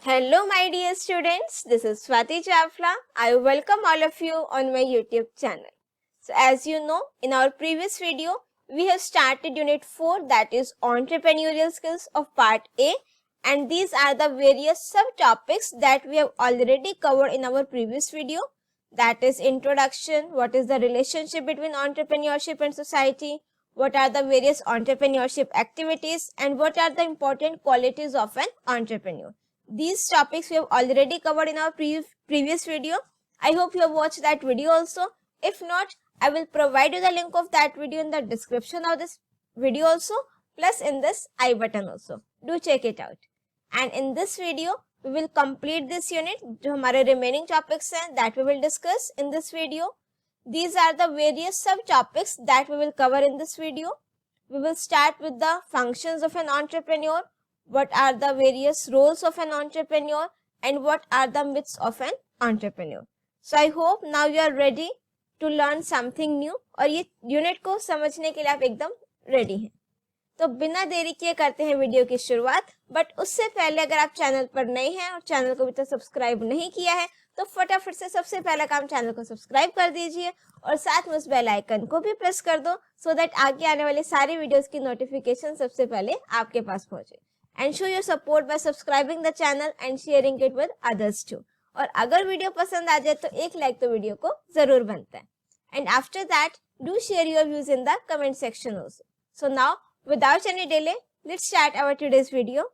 Hello my dear students, this is Swati Chawla. I welcome all of you on my YouTube channel. So as you know, in our previous video, we have started unit 4, that is Entrepreneurial Skills of part A, and these are the various subtopics that we have already covered in our previous video. That is introduction, what is the relationship between entrepreneurship and society, what are the various entrepreneurship activities, and what are the important qualities of an entrepreneur. These topics we have already covered in our previous video. I hope you have watched that video also. If not, I will provide you the link of that video in the description of this video also, plus in this I button also. Do check it out. And in this video, we will complete this unit. जो हमारे remaining topics हैं, that we will discuss in this video. These are the various subtopics that we will cover in this video. We will start with the functions of an entrepreneur, what are the various roles of an entrepreneur, and what are the myths of an entrepreneur. So I hope now you are ready to learn something new और ये unit को समझने के लिए आप एकदम ready हैं. तो बिना देरी किए करते हैं वीडियो की शुरुआत. बट उससे पहले अगर आप चैनल पर नए हैं और चैनल को अभी तक सब्सक्राइब नहीं किया है तो फटाफट से सबसे पहला काम चैनल को सब्सक्राइब कर दीजिए और साथ में उस बेल आइकन को भी प्रेस कर दो सो दैट आगे आने वाली सारी वीडियोस की नोटिफिकेशन सबसे पहले आपके पास पहुंचे. And show your support by subscribing the channel and sharing it with others too. और अगर वीडियो पसंद आ जाए तो एक लाइक तो वीडियो को जरूर बनता है. And after that, do share your views in the comment section also. So now, without any delay, let's start our today's video.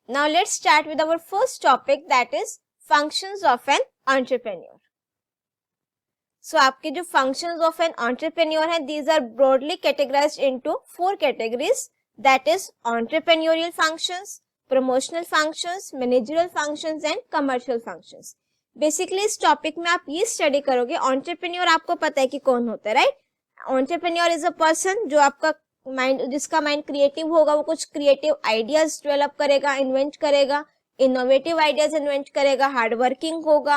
Now let's start with our first topic, that is functions of an entrepreneur. So आपके जो functions of an entrepreneur हैं, these are broadly categorized into 4 categories, that is entrepreneurial functions, promotional functions, managerial functions and commercial functions. Basically इस topic में आप ये study करोगे. entrepreneur आपको पता है कि कौन होता है, right? entrepreneur is a person जो आपका माइंड, जिसका माइंड क्रिएटिव होगा, वो कुछ क्रिएटिव आइडियाज डेवलप करेगा, इन्वेंट करेगा, इनोवेटिव आइडियाज इन्वेंट करेगा, हार्ड वर्किंग होगा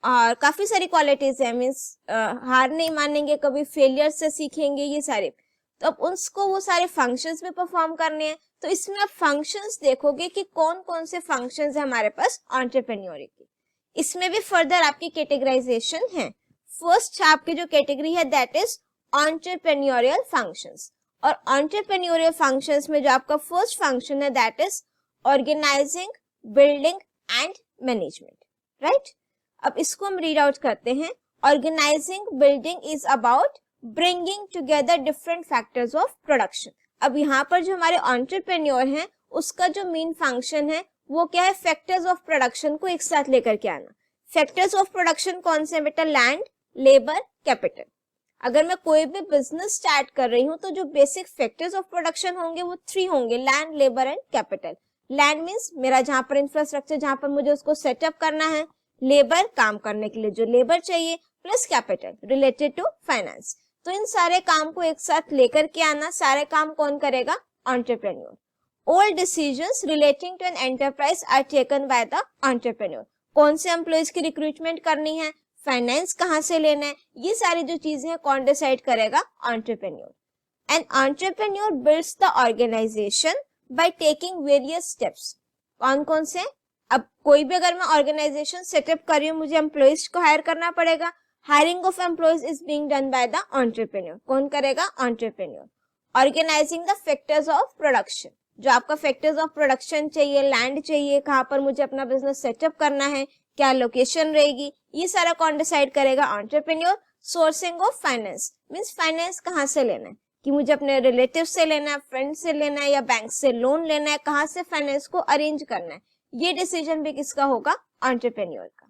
और काफी सारी क्वालिटीज है. मीन्स हार नहीं मानेंगे, कभी फेलियर से सीखेंगे, ये सारे. तो अब उसको वो सारे फंक्शंस में परफॉर्म करने हैं. तो इसमें आप फंक्शंस देखोगे कि कौन कौन से फंक्शंस है हमारे पास एंटरप्रेन्योर की. इसमें भी फर्दर आपकी कैटेगराइजेशन है. फर्स्ट आपकी जो कैटेगरी है दैट इज एंटरप्रेन्योरियल फंक्शंस. और एंटरप्रेन्योरियल फंक्शंस में जो आपका फर्स्ट फंक्शन है that is organising, building and management, right. अब इसको हम रीड आउट करते हैं. Organising, building is about bringing together different factors of production. अब यहाँ पर जो हमारे एंटरप्रेन्योर हैं उसका जो मेन फंक्शन है वो क्या है, फैक्टर्स ऑफ प्रोडक्शन को एक साथ लेकर के आना. फैक्टर्स ऑफ प्रोडक्शन कौन से हैं बेटा? Land, labour, capital. अगर मैं कोई भी बिजनेस स्टार्ट कर रही हूँ तो जो बेसिक फैक्टर्स ऑफ प्रोडक्शन होंगे वो 3 होंगे, land, labour and capital. Land means मेरा जहां पर इंफ्रास्ट्रक्चर, जहां पर मुझे उसको सेटअप करना है. लेबर, काम करने के लिए जो लेबर चाहिए, plus capital related to finance. तो इन सारे काम को एक साथ लेकर के आना. सारे काम कौन करेगा? Entrepreneur. All decisions relating to an enterprise are taken by the entrepreneur. कौन से एम्प्लॉइज की रिक्रूटमेंट करनी है, फाइनेंस कहां से लेना है, ये सारी जो चीजें हैं कौन डिसाइड करेगा? Entrepreneur. An entrepreneur builds the organisation by taking various steps. कौन कौन से? अब कोई भी अगर मैं ऑर्गेनाइजेशन सेटअप कर रही हूँ, मुझे एम्प्लॉइज को हायर करना पड़ेगा. Hiring of employees is being done by the entrepreneur. कौन करेगा? Entrepreneur. Organising the factors of production. जो आपका फैक्टर्स ऑफ प्रोडक्शन चाहिए, लैंड चाहिए, कहाँ पर मुझे अपना बिजनेस सेटअप करना है, क्या लोकेशन रहेगी, ये सारा कौन डिसाइड करेगा? Entrepreneur. Sourcing of finance means finance कहाँ से लेना है, कि मुझे अपने रिलेटिव से लेना है, फ्रेंड से लेना है या बैंक से लोन लेना है, कहाँ से फाइनेंस को अरेंज करना है, ये डिसीजन भी किसका होगा? एंटरप्रेन्योर का.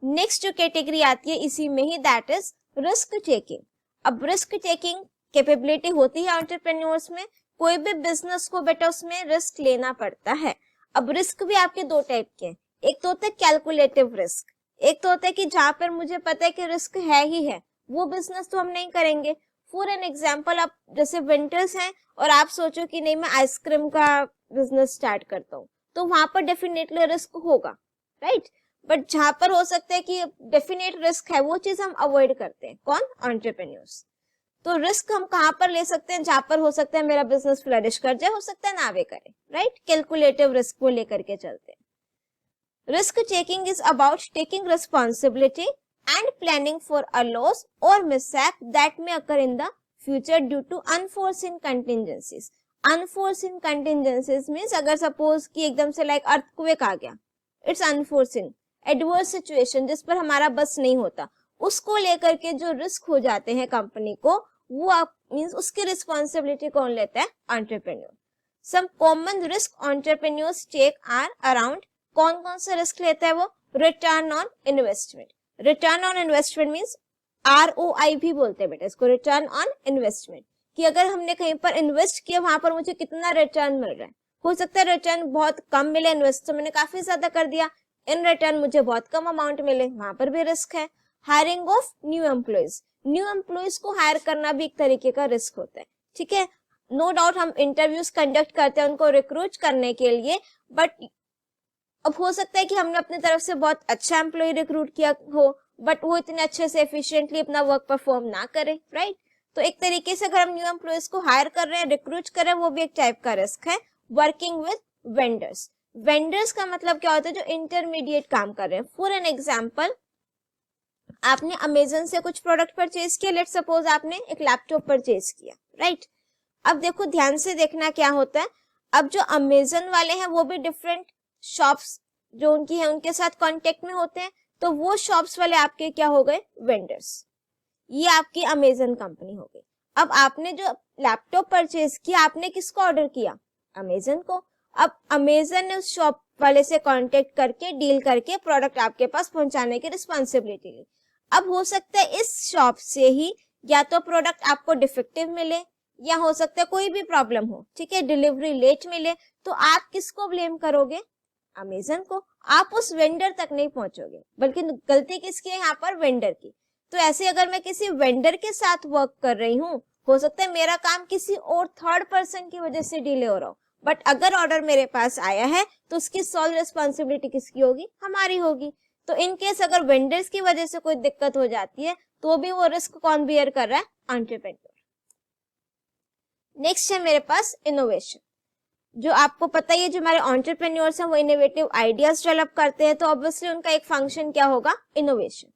नेक्स्ट जो कैटेगरी आती है इसी में ही, दैट इज रिस्क टेकिंग. अब रिस्क टेकिंग कैपेबिलिटी होती है एंटरप्रेन्योर्स में. कोई भी बिजनेस को बेटा उसमें रिस्क लेना पड़ता है. अब रिस्क भी आपके 2 टाइप के हैं. एक तो होता है कैलकुलेटिव रिस्क, एक तो होता है कि जहां पर मुझे पता है कि रिस्क है ही है, वो बिजनेस तो हम नहीं करेंगे. फॉर एन एग्जांपल, आप जैसे विंटर्स हैं और आप सोचो कि नहीं मैं आइसक्रीम का बिजनेस स्टार्ट करता हूँ, तो वहां पर डेफिनेटली रिस्क होगा, राइट. बट जहां पर हो सकता है कि डेफिनेट रिस्क है वो चीज हम अवॉइड करते हैं। कौन? एंटरप्रेन्योर्स। तो रिस्क हम कहां पर ले सकते हैं? जहां पर हो सकता है मेरा बिजनेस फ्लरिश कर जाए, हो सकता है ना भी करे, राइट? कैलकुलेटिव रिस्क को लेकर के चलते हैं। Risk taking is about taking responsibility and planning for a loss or mishap that may occur in the future due to unforeseen contingencies. Unforeseen contingencies means अगर suppose कि एकदम से like earthquake आ गया, it's unforeseen, adverse situation जिस पर हमारा बस नहीं होता, उसको लेकर के जो रिस्क हो जाते हैं कंपनी को, वो आप मीन्स उसकी रिस्पॉन्सिबिलिटी कौन लेता है? Entrepreneur. Some common risk entrepreneurs take are around, कौन कौन सा रिस्क लेता है वो? Return on investment. Return on investment means ROI भी बोलते हैं बेटा इसको, रिटर्न ऑन इन्वेस्टमेंट, कि अगर हमने कहीं पर इन्वेस्ट किया वहां पर मुझे कितना रिटर्न मिल रहा है। हो सकता है रिटर्न बहुत कम मिले, इन्वेस्ट तो मैंने काफी ज्यादा कर दिया, इन रिटर्न मुझे बहुत कम अमाउंट मिले, वहां पर भी रिस्क है। Hiring of new employees, new employees को हायर करना भी एक तरीके का रिस्क होता है, ठीक है। नो डाउट हम इंटरव्यूज कंडक्ट करते हैं उनको रिक्रूट करने के लिए, बट अब हो सकता है कि हमने अपनी तरफ से बहुत अच्छा एम्प्लॉय रिक्रूट किया हो, बट वो इतने अच्छे से एफिशिएंटली अपना वर्क परफॉर्म ना करे, राइट? तो एक तरीके से अगर हम न्यू एम्प्लॉयज को हायर कर रहे हैं, रिक्रूट कर रहे हैं, वो भी एक टाइप का रिस्क है। वर्किंग विद वेंडर्स, वेंडर्स का मतलब क्या होता है? जो इंटरमीडिएट काम कर रहे हैं। फॉर एन एग्जाम्पल, आपने अमेजन से कुछ प्रोडक्ट परचेज किया, लेट सपोज आपने एक लैपटॉप परचेज किया, राइट? अब देखो ध्यान से देखना क्या होता है, अब जो अमेजन वाले हैं वो भी डिफरेंट शॉप्स जो उनकी है उनके साथ कांटेक्ट में होते हैं, तो वो शॉप्स वाले आपके क्या हो गए? वेंडर्स। ये आपकी अमेजन कंपनी हो गई। अब आपने जो लैपटॉप परचेज किया, आपने किसको ऑर्डर किया? अमेजन को। अब अमेजन ने उस शॉप वाले से कांटेक्ट करके डील करके प्रोडक्ट आपके पास पहुंचाने की रिस्पॉन्सिबिलिटी ली। अब हो सकता है इस शॉप से ही या तो प्रोडक्ट आपको डिफेक्टिव मिले, या हो सकता है कोई भी प्रॉब्लम हो, ठीक है, डिलीवरी लेट मिले, तो आप किसको ब्लेम करोगे? अमेजन को। आप उस वेंडर तक नहीं पहुंचोगे, बल्कि गलती किसकी है यहाँ पर? वेंडर की। तो ऐसे अगर मैं किसी वेंडर के साथ वर्क कर रही हूँ, हो सकता है मेरा काम किसी और थर्ड पर्सन की वजह से डिले हो रहा हो, बट अगर ऑर्डर मेरे पास आया है तो उसकी सोल रिस्पॉन्सिबिलिटी किसकी होगी? हमारी होगी। तो इन केस अगर वेंडर्स की वजह से कोई दिक्कत हो जाती है तो भी वो रिस्क कौन बियर कर रहा है? एंटरप्रेन्योर। नेक्स्ट है मेरे पास इनोवेशन। जो आपको पता ही है, जो हमारे एंटरप्रेन्योर्स हैं वो इनोवेटिव आइडियाज डेवलप करते हैं, तो ऑब्वियसली उनका एक फंक्शन क्या होगा? Innovation.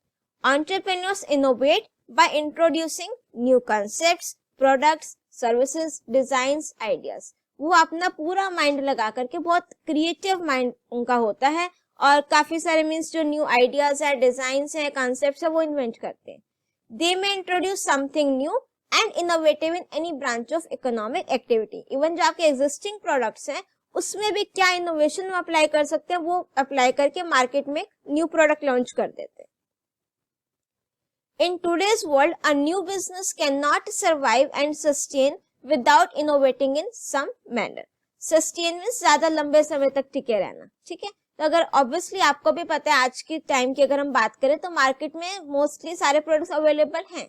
Entrepreneurs innovate by introducing new concepts, products, services, designs, ideas. वो अपना पूरा माइंड लगा करके, बहुत क्रिएटिव माइंड उनका होता है, और काफी सारे मीन्स जो न्यू आइडियाज है, डिजाइंस है, कॉन्सेप्ट्स है, वो इन्वेंट करते हैं। दे में introduce something new and innovative in any branch of economic activity. Even जो आपके एग्जिस्टिंग प्रोडक्ट्स हैं उसमें भी क्या इनोवेशन अप्लाई कर सकते हैं, वो अप्लाई करके मार्केट में न्यू प्रोडक्ट लॉन्च कर देते हैं। In today's world a new business can not survive and sustain without innovating in some manner. Sustain means ज्यादा लंबे समय तक टिके रहना, ठीक है। तो अगर ऑब्वियसली आपको भी पता है आज के टाइम की अगर हम बात करें तो मार्केट में मोस्टली सारे प्रोडक्ट्स अवेलेबल हैं।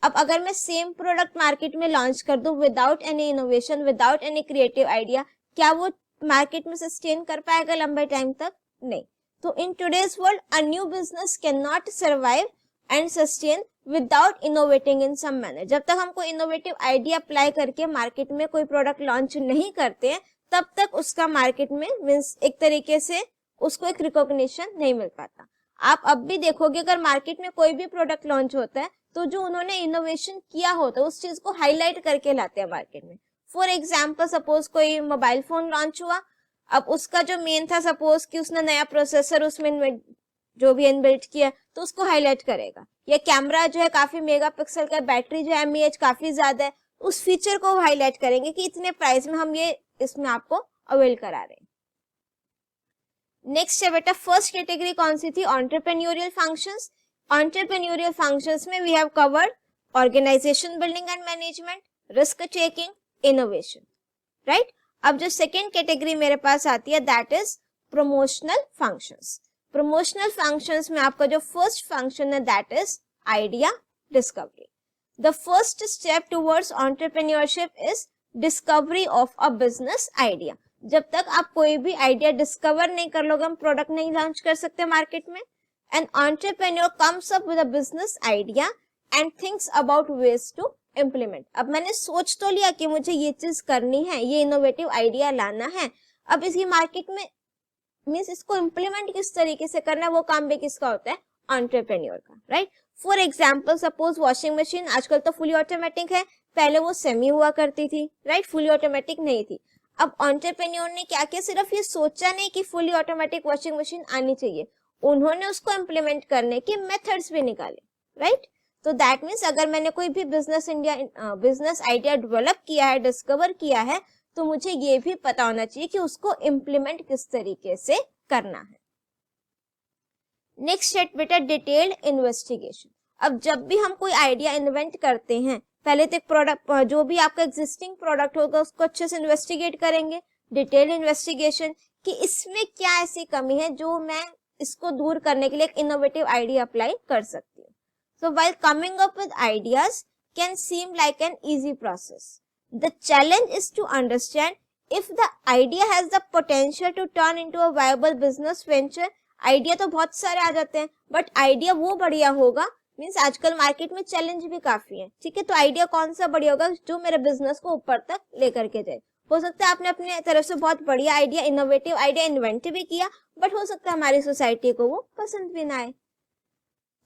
अब अगर मैं सेम प्रोडक्ट मार्केट में लॉन्च कर दूं without any innovation, without any creative idea, क्या वो मार्केट में सस्टेन कर पाएगा लंबे टाइम तक? नहीं। तो in today's world a new business can not survive and sustain without innovating in some manner. जब तक हम कोई इनोवेटिव आइडिया अप्लाई करके मार्केट में कोई प्रोडक्ट लॉन्च नहीं करते हैं, तब तक उसका मार्केट में मीन्स एक तरीके से उसको एक रिकॉग्निशन नहीं मिल पाता। आप अब भी देखोगे अगर मार्केट में कोई भी प्रोडक्ट लॉन्च होता है तो जो उन्होंने इनोवेशन किया होता है उस चीज को हाईलाइट करके लाते हैं मार्केट में। फॉर एग्जाम्पल, सपोज कोई मोबाइल फोन लॉन्च हुआ, अब उसका जो मेन था सपोज कि उसने नया प्रोसेसर उसमें जो भी इनबिल्ट किया तो उसको हाईलाइट करेगा, या कैमरा जो है काफी मेगापिक्सल का, बैटरी जो है एमएएच काफी ज्यादा है, उस फीचर को हाईलाइट करेंगे कि इतने प्राइस में हम ये इसमें आपको अवेल करा रहे हैं। नेक्स्ट है बेटा फर्स्ट कैटेगरी कौन सी थी? Entrepreneurial functions. एंटरप्रेन्योरियल फंक्शंस में we have covered organisation building and management, risk taking, innovation, right. अब जो सेकेंड कैटेगरी मेरे पास आती है that is promotional functions. Promotional functions में आपका जो फर्स्ट फंक्शन है that is idea discovery. The first step towards entrepreneurship is discovery of a business idea. जब तक आप कोई भी आइडिया डिस्कवर नहीं कर लोगे, हम प्रोडक्ट नहीं लॉन्च कर सकते मार्केट में। An entrepreneur comes up with a business idea and thinks about ways to implement. अब मैंने सोच तो लिया कि मुझे ये चीज करनी है, ये इनोवेटिव आइडिया लाना है, अब इसकी मार्केट में मीन्स इसको इम्प्लीमेंट किस तरीके से करना है, वो काम भी किसका होता है, एंटरप्रेन्योर का, right. For example suppose washing machine आजकल तो फुली ऑटोमेटिक है, पहले वो सेमी हुआ करती थी, राइट, फुली ऑटोमेटिक नहीं थी। अब एंटरप्रेन्योर ने क्या किया, सिर्फ ये सोचा नहीं कि फुली ऑटोमेटिक वॉशिंग मशीन आनी चाहिए, उन्होंने उसको इम्प्लीमेंट करने के मेथड्स भी निकाले, राइट। तो दैट मीन्स अगर मैंने कोई भी बिजनेस आइडिया डेवलप किया है, डिस्कवर किया है, तो मुझे ये भी पता होना चाहिए कि उसको इम्प्लीमेंट किस तरीके से करना है। नेक्स्ट है बेटा डिटेल्ड इन्वेस्टिगेशन। अब जब भी हम कोई आइडिया इन्वेंट करते हैं, पहले तो एक प्रोडक्ट, जो भी आपका एग्जिस्टिंग प्रोडक्ट होगा उसको अच्छे से इन्वेस्टिगेट करेंगे, डिटेल्ड इन्वेस्टिगेशन, कि इसमें क्या ऐसी कमी है जो मैं इसको दूर करने के लिए एक इनोवेटिव आइडिया अप्लाई कर सकती हूँ। So while coming up with ideas can seem like an easy process, the challenge is to understand if the idea has the potential to turn into a viable business venture. Idea तो बहुत सारे आ जाते हैं, but idea वो बढ़िया होगा, means आजकल market में चैलेंज भी काफी है, ठीक है, तो आइडिया कौन सा बढ़िया होगा जो मेरे बिजनेस को ऊपर तक लेकर के जाए। हो सकता है आपने अपने तरफ से बहुत बढ़िया आइडिया, इनोवेटिव आइडिया इन्वेंट भी किया, बट हो सकता है हमारी सोसाइटी को वो पसंद भी ना आए।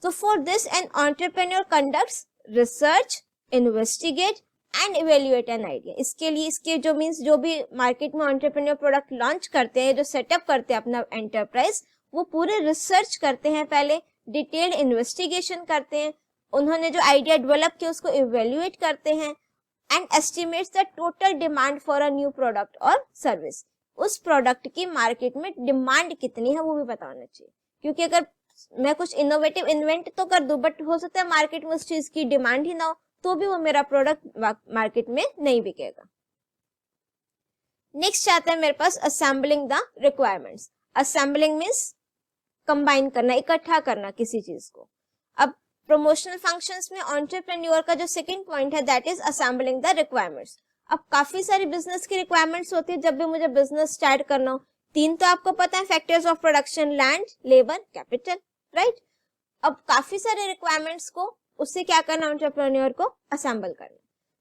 So for this an entrepreneur conducts research, investigate and evaluate an idea. इसके लिए इसके जो मीन्स जो भी मार्केट में entrepreneur प्रोडक्ट लॉन्च करते हैं, जो सेटअप करते हैं अपना एंटरप्राइज, वो पूरे रिसर्च करते हैं, पहले डिटेल्ड इन्वेस्टिगेशन करते हैं, उन्होंने जो आइडिया डेवलप किया उसको इवेल्युएट करते हैं and estimates the total demand for a new product और सर्विस। उस प्रोडक्ट की मार्केट में डिमांड कितनी है वो भी पता होना चाहिए, क्योंकि अगर मैं कुछ इनोवेटिव इन्वेंट तो कर दूं, बट हो सकता है मार्केट में उस चीज की डिमांड ही ना हो, तो भी वो मेरा प्रोडक्ट मार्केट में नहीं बिकेगा। नेक्स्ट आता है मेरे पास assembling the requirements. Assembling means combine करना, इकट्ठा करना किसी चीज को। अब प्रमोशनल फंक्शंस में एंटरप्रेन्योर का जो सेकंड पॉइंट है that is assembling the requirements. अब काफी सारी बिजनेस की रिक्वायरमेंट्स होती है जब भी मुझे बिजनेस स्टार्ट करना हो। तीन तो आपको पता है, factors of production, land, labour, capital, right. अब काफी सारे रिक्वायरमेंट्स को उससे क्या करना, एंटरप्रेन्योर को असेंबल करना।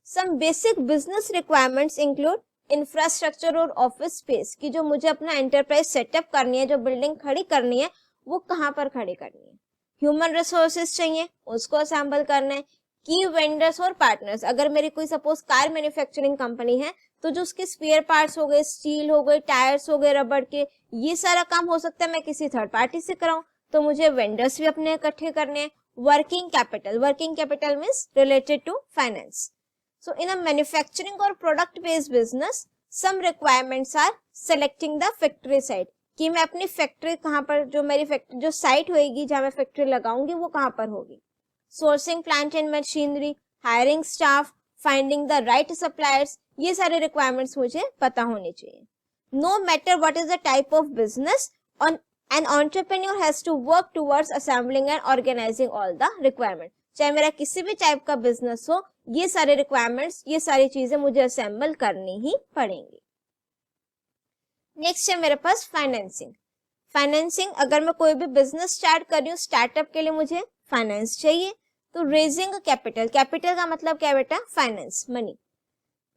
Some basic business requirements include infrastructure और ऑफिस स्पेस, की जो मुझे अपना एंटरप्राइज सेटअप करनी है, जो बिल्डिंग खड़ी करनी है वो कहाँ पर खड़ी करनी है। ह्यूमन रिसोर्सेज चाहिए, उसको असेंबल करना है। की वेंडर्स और पार्टनर्स, अगर मेरी कोई सपोज कार मैन्युफैक्चरिंग कंपनी है तो जो उसके स्पेयर पार्ट्स हो गए, स्टील हो गए, टायर्स हो गए, रबड़ के, ये सारा काम हो सकता है मैं किसी थर्ड पार्टी से कराऊं, तो मुझे वेंडर्स भी अपने इकट्ठे करने हैं। Working capital means related to finance. So in uh manufacturing और product based business some requirements are selecting the factory site, कि मैं अपनी फैक्ट्री कहाँ पर, जो मेरी फैक्ट्री जो साइट होगी जहां मैं फैक्ट्री लगाऊंगी वो कहाँ पर होगी। Sourcing plant and machinery, hiring staff, finding the right suppliers, ये सारे रिक्वायरमेंट्स मुझे पता होने चाहिए। No matter what is the type of business, an entrepreneur has to work towards assembling and organizing all the requirement। चाहे मेरा किसी भी टाइप का बिजनेस हो, ये सारे रिक्वायरमेंट्स, ये सारी चीजें मुझे असेंबल करनी ही पड़ेंगी। नेक्स्ट है मेरे पास फाइनेंसिंग। अगर मैं कोई भी बिजनेस स्टार्ट कर रही हूँ, स्टार्टअप के लिए मुझे फाइनेंस चाहिए, तो रेजिंग कैपिटल का मतलब क्या बेटा, finance, money.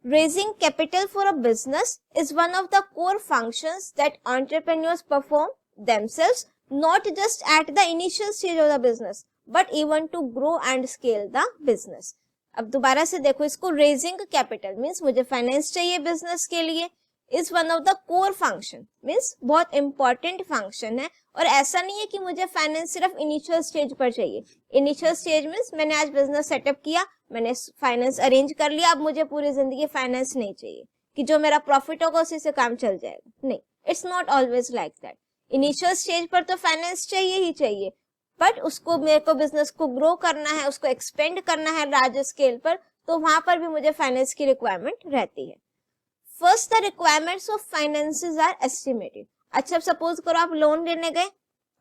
Raising capital for a business is one of the core functions that entrepreneurs perform themselves, not just at the initial stage of the business, but even to grow and scale the business। अब दोबारा से देखो इसको, raising capital means मुझे finance चाहिए business के लिए, is one of the core function means बहुत important function है। और ऐसा नहीं है कि मुझे फाइनेंस सिर्फ इनिशियल स्टेज पर चाहिए। इनिशियल स्टेज मीन्स मैंने आज बिजनेस सेटअप किया, मैंने फाइनेंस अरेंज कर लिया, अब मुझे पूरी जिंदगी फाइनेंस नहीं चाहिए कि जो मेरा प्रॉफिट होगा उसी से काम चल जाएगा, नहीं, it's not always like that. Initial stage पर तो फाइनेंस चाहिए ही चाहिए, बट उसको मेरे को बिजनेस को ग्रो करना है, उसको एक्सपेंड करना है लार्ज स्केल पर, तो वहां पर भी मुझे फाइनेंस की रिक्वायरमेंट रहती है। First the requirements of finances are estimated. अच्छा सपोज करो आप लोन लेने गए,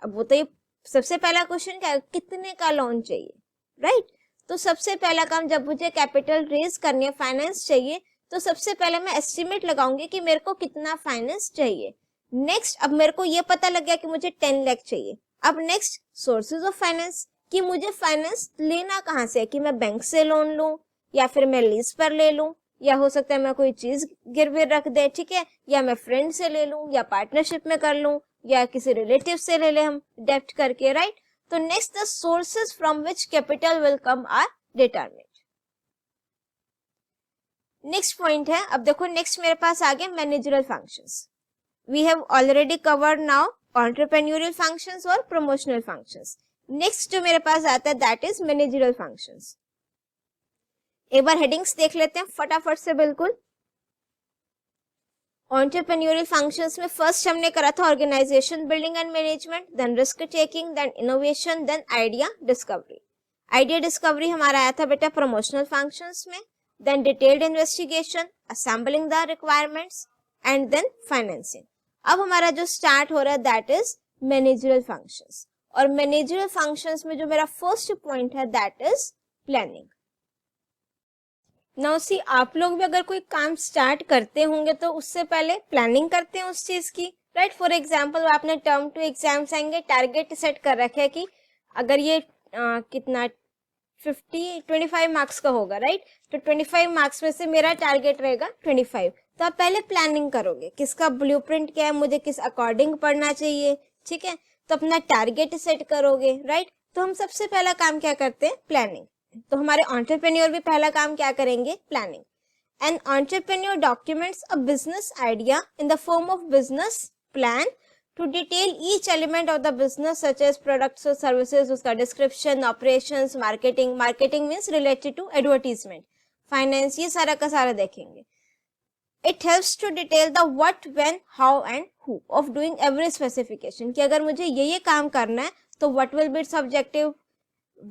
अब वो तो ये सबसे पहला क्वेश्चन क्या है, कितने का लोन चाहिए, राइट। तो सबसे पहला काम, जब मुझे कैपिटल रेज करनी है, फाइनेंस चाहिए, तो सबसे पहले मैं एस्टिमेट लगाऊंगी कि मेरे को कितना फाइनेंस चाहिए। नेक्स्ट, अब मेरे को ये पता लग गया कि मुझे 10 लाख चाहिए। अब नेक्स्ट, सोर्सेज ऑफ फाइनेंस, कि मुझे फाइनेंस लेना कहाँ से है, कि मैं बैंक से लोन लूं या फिर मैं लीज पर ले लूं, या हो सकता है मैं कोई चीज गिरवी रख दे, ठीक है, या मैं फ्रेंड से ले लूं, या पार्टनरशिप में कर लूं, या किसी रिलेटिव से ले ले हम डेप्ट करके, राइट। तो next, the sources from which capital will come are determined. Next point है, अब देखो नेक्स्ट मेरे पास आ गया managerial functions. We have already covered now entrepreneurial functions और प्रमोशनल फंक्शंस। नेक्स्ट जो मेरे पास आता है दैट इज मैनेजरल फंक्शंस। एक बार हेडिंग्स देख लेते हैं फटाफट से। बिल्कुल, एंटरप्रेन्योरियल फंक्शंस में फर्स्ट हमने करा था organization building and management, then risk taking, then innovation, then idea discovery. Idea discovery हमारा आया था बेटा प्रमोशनल फंक्शंस में, then detailed investigation, assembling the requirements, and then financing. अब हमारा जो स्टार्ट हो रहा है दैट इज मैनेजरल फंक्शंस। और मैनेजरल फंक्शंस में जो मेरा फर्स्ट पॉइंट है that is planning. Now see, आप लोग भी अगर कोई काम स्टार्ट करते होंगे तो उससे पहले प्लानिंग करते हैं उस चीज की, राइट। फॉर एग्जांपल आपने टर्म 2 एग्जाम्स आएंगे, टारगेट सेट कर रखे है कि अगर ये कितना 25 मार्क्स का होगा, राइट। तो 25 मार्क्स में से मेरा टारगेट रहेगा 25। तो आप पहले प्लानिंग करोगे, किसका ब्लूप्रिंट क्या है, मुझे किस अकॉर्डिंग पढ़ना चाहिए, ठीक है। तो अपना टारगेट सेट करोगे, राइट। तो हम सबसे पहला काम क्या करते हैं, प्लानिंग। तो हमारे एंटरप्रेन्योर भी पहला काम क्या करेंगे, planning. An entrepreneur documents a business idea in the form of business plan to detail each element of the business such as products और सर्विसेज, उसका description, operations, marketing, marketing means related to advertisement, finance, ये सारा का सारा देखेंगे। It helps to detail the what, when, how and who of doing every specification, कि अगर मुझे ये काम करना है तो what will be its objective,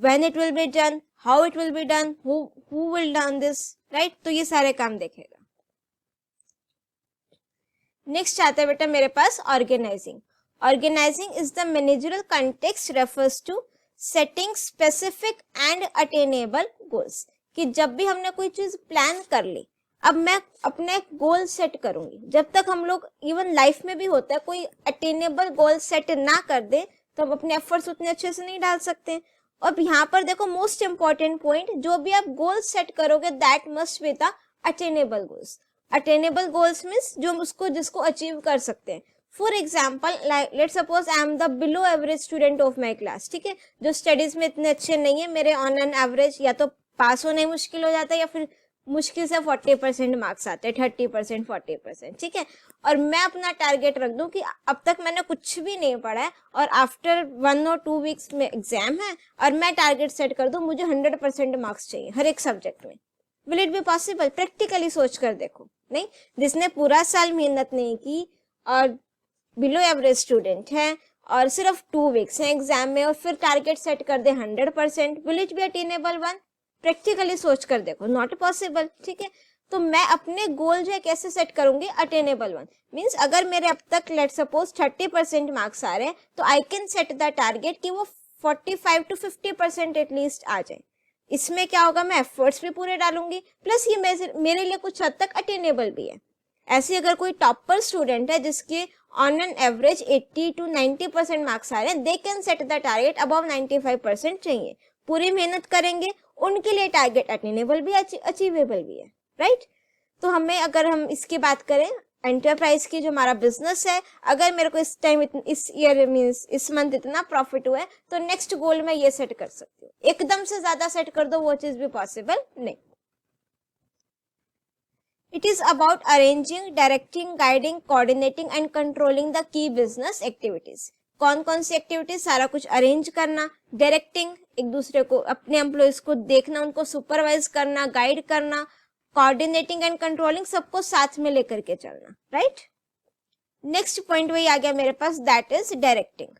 when it will be done, how it will be done, who will done this, right। तो ये सारे काम देखेगा। नेक्स्ट आता है बेटा मेरे पास organizing. Organizing is the managerial context refers to setting specific and attainable goals, कि जब भी हमने कोई चीज प्लान कर ली, अब मैं अपने गोल सेट करूंगी। जब तक हम लोग इवन लाइफ में भी होता है, कोई अटेनेबल गोल सेट ना कर दे तो हम अपने एफर्ट्स उतने अच्छे से नहीं डाल सकते। और यहाँ पर देखो मोस्ट इंपॉर्टेंट पॉइंट, जो भी आप गोल सेट करोगे that must be the attainable goals. Attainable goals means जो उसको जिसको अचीव कर सकते हैं। For example, let suppose I am the below average student of my class, ठीक है, जो स्टडीज में इतने अच्छे नहीं है, मेरे ऑन एन एवरेज या तो पास होना ही मुश्किल हो जाता है या फिर मुश्किल से 40% मार्क्स आते हैं, 30%, 40%, ठीक है। और मैं अपना टारगेट रख दूं कि अब तक मैंने कुछ भी नहीं पढ़ा है और आफ्टर 1 और 2 वीक्स में एग्जाम है, और मैं टारगेट सेट कर दूं मुझे 100% मार्क्स चाहिए हर एक सब्जेक्ट में। Will it be possible? Practically सोच कर देखो। नहीं, जिसने पूरा साल मेहनत नहीं की और बिलो एवरेज स्टूडेंट है और सिर्फ 2 वीक्स हैं एग्जाम में और फिर टारगेट सेट कर दे 100%, will it be attainable one? Practically सोच कर देखो, नॉट पॉसिबल, ठीक है। तो मैं अपने गोल जो है कैसे सेट करूंगी, अटेनेबल वन मींस अगर मेरे अब तक लेट सपोज 30% मार्क्स आ रहे हैं तो I can set the target कि वो 45 to 50% एटलीस्ट आ जाए। इसमें क्या होगा, मैं एफर्ट्स भी पूरे डालूंगी, प्लस ये मेरे लिए कुछ हद तक अटेनेबल भी है। ऐसे अगर कोई टॉपर स्टूडेंट है जिसके on an average 80 to 90% marks आ रहे हैं, they can set the target above 95% चाहिए। पूरी मेहनत करेंगे, उनके लिए टारगेट अटेनेबल भी अचीवेबल भी है, राइट। तो हमें अगर हम इसकी बात करें एंटरप्राइज की, जो हमारा बिजनेस है, अगर मेरे को इस टाइम इस ईयर मींस इस मंथ इतना प्रॉफिट हुआ है तो नेक्स्ट गोल मैं ये सेट कर सकती हूँ। एकदम से ज्यादा सेट कर दो वो चीज भी पॉसिबल नहीं। It is about arranging, directing, guiding, coordinating and controlling the key business activities. कौन कौन सी एक्टिविटीज, सारा कुछ अरेंज करना, डायरेक्टिंग, एक दूसरे को अपने एम्प्लॉइज को देखना, उनको सुपरवाइज करना, गाइड करना, कोऑर्डिनेटिंग एंड कंट्रोलिंग, सबको साथ में लेकर के चलना, राइट। नेक्स्ट पॉइंट वही आ गया मेरे पास, दैट इज डायरेक्टिंग।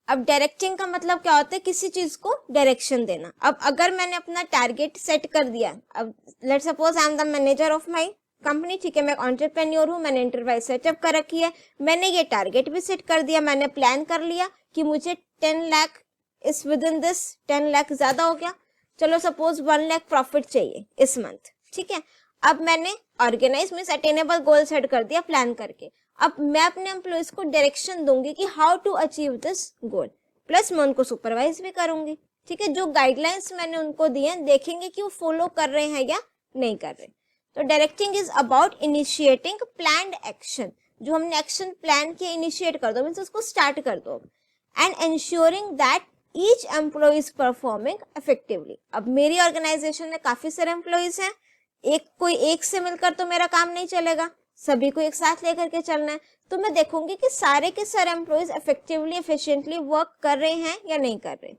अब डायरेक्टिंग का मतलब क्या होता है, किसी चीज को डायरेक्शन देना। अब अगर मैंने अपना टारगेट सेट कर दिया, अब let suppose I am the manager of my company, ठीक है, मैं एंटरप्रेन्योर हूँ, मैंने एंटरप्राइज सेटअप कर रखी है, मैंने ये टारगेट भी सेट कर दिया, मैंने प्लान कर लिया कि मुझे 10 लाख इस विद इन दिस, 10 लाख ज्यादा हो गया, चलो सपोज 1 लाख प्रॉफिट चाहिए इस मंथ, ठीक है। अब मैंने organize means attainable goal set कर दिया प्लान करके। अब मैं अपने एम्प्लॉइज को डायरेक्शन दूंगी कि how to achieve this goal, plus मैं उनको सुपरवाइज भी करूंगी, ठीक है। जो गाइडलाइंस मैंने उनको दिए हैं देखेंगे कि वो फॉलो कर रहे हैं या नहीं कर रहे। तो directing is about initiating planned action, जो हमने एक्शन प्लान किया इनिशिएट कर दो मीन्स उसको स्टार्ट कर दो, and ensuring that each employ is performing effectively. अब मेरी ऑर्गेनाइजेशन में काफी सारे एम्प्लॉयज हैं, कोई एक से मिलकर तो मेरा काम नहीं चलेगा, सभी को एक साथ लेकर के चलना है। तो मैं देखूंगी कि सारे के सारे एम्प्लॉयज इफेक्टिवली एफिशिएंटली वर्क कर रहे हैं या नहीं कर रहे।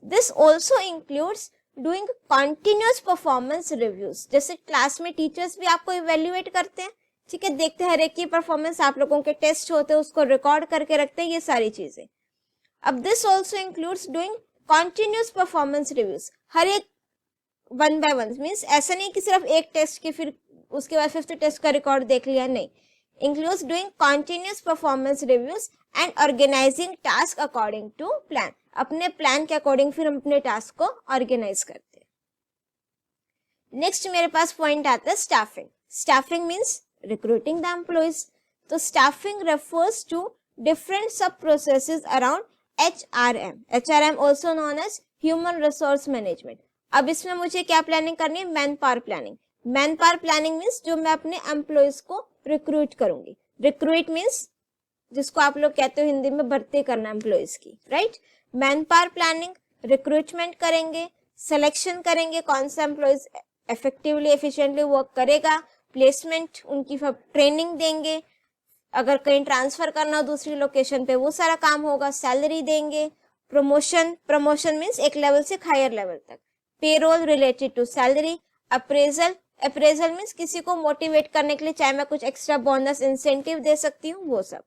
This also includes doing continuous performance reviews, जैसे क्लास में टीचर्स भी आपको इवेल्युएट करते हैं, ठीक है, देखते हैं हर एक की परफॉर्मेंस, आप लोगों के टेस्ट होते हैं उसको रिकॉर्ड करके रखते हैं, ये सारी चीजें। अब this also includes doing continuous performance reviews, हर एक 1 by 1 मीन्स ऐसा नहीं कि सिर्फ एक टेस्ट के फिर उसके बाद 5th टेस्ट का रिकॉर्ड देख लिया, नहीं। Includes doing continuous performance reviews and organizing task according to plan, अपने प्लान के अकॉर्डिंग फिर हम अपने टास्क को ऑर्गेनाइज करते हैं। नेक्स्ट मेरे पास पॉइंट आता है staffing. Staffing means recruiting the employees. तो स्टाफिंग रेफर्स टू डिफरेंट सब processes around HRM also known as human resource management. अब इसमें मुझे क्या प्लानिंग करनी है, man power planning. Man power planning means जो मैं अपने एम्प्लॉइज को रिक्रूट करूंगी। रिक्रूट मीन्स जिसको आप लोग कहते हो हिंदी में भर्ती करना एम्प्लॉइज की, right. Man power planning, recruitment करेंगे, सिलेक्शन करेंगे कौन सा एम्प्लॉइज इफेक्टिवली एफिशिएंटली वर्क करेगा, प्लेसमेंट उनकी ट्रेनिंग देंगे, अगर कहीं ट्रांसफर करना हो दूसरी लोकेशन पे वो सारा काम होगा, सैलरी देंगे, प्रमोशन मीन्स एक लेवल से हायर लेवल तक, payroll related to salary, appraisal means किसी को मोटिवेट करने के लिए चाहे मैं कुछ एक्स्ट्रा बोनस इंसेंटिव दे सकती हूँ, वो सब।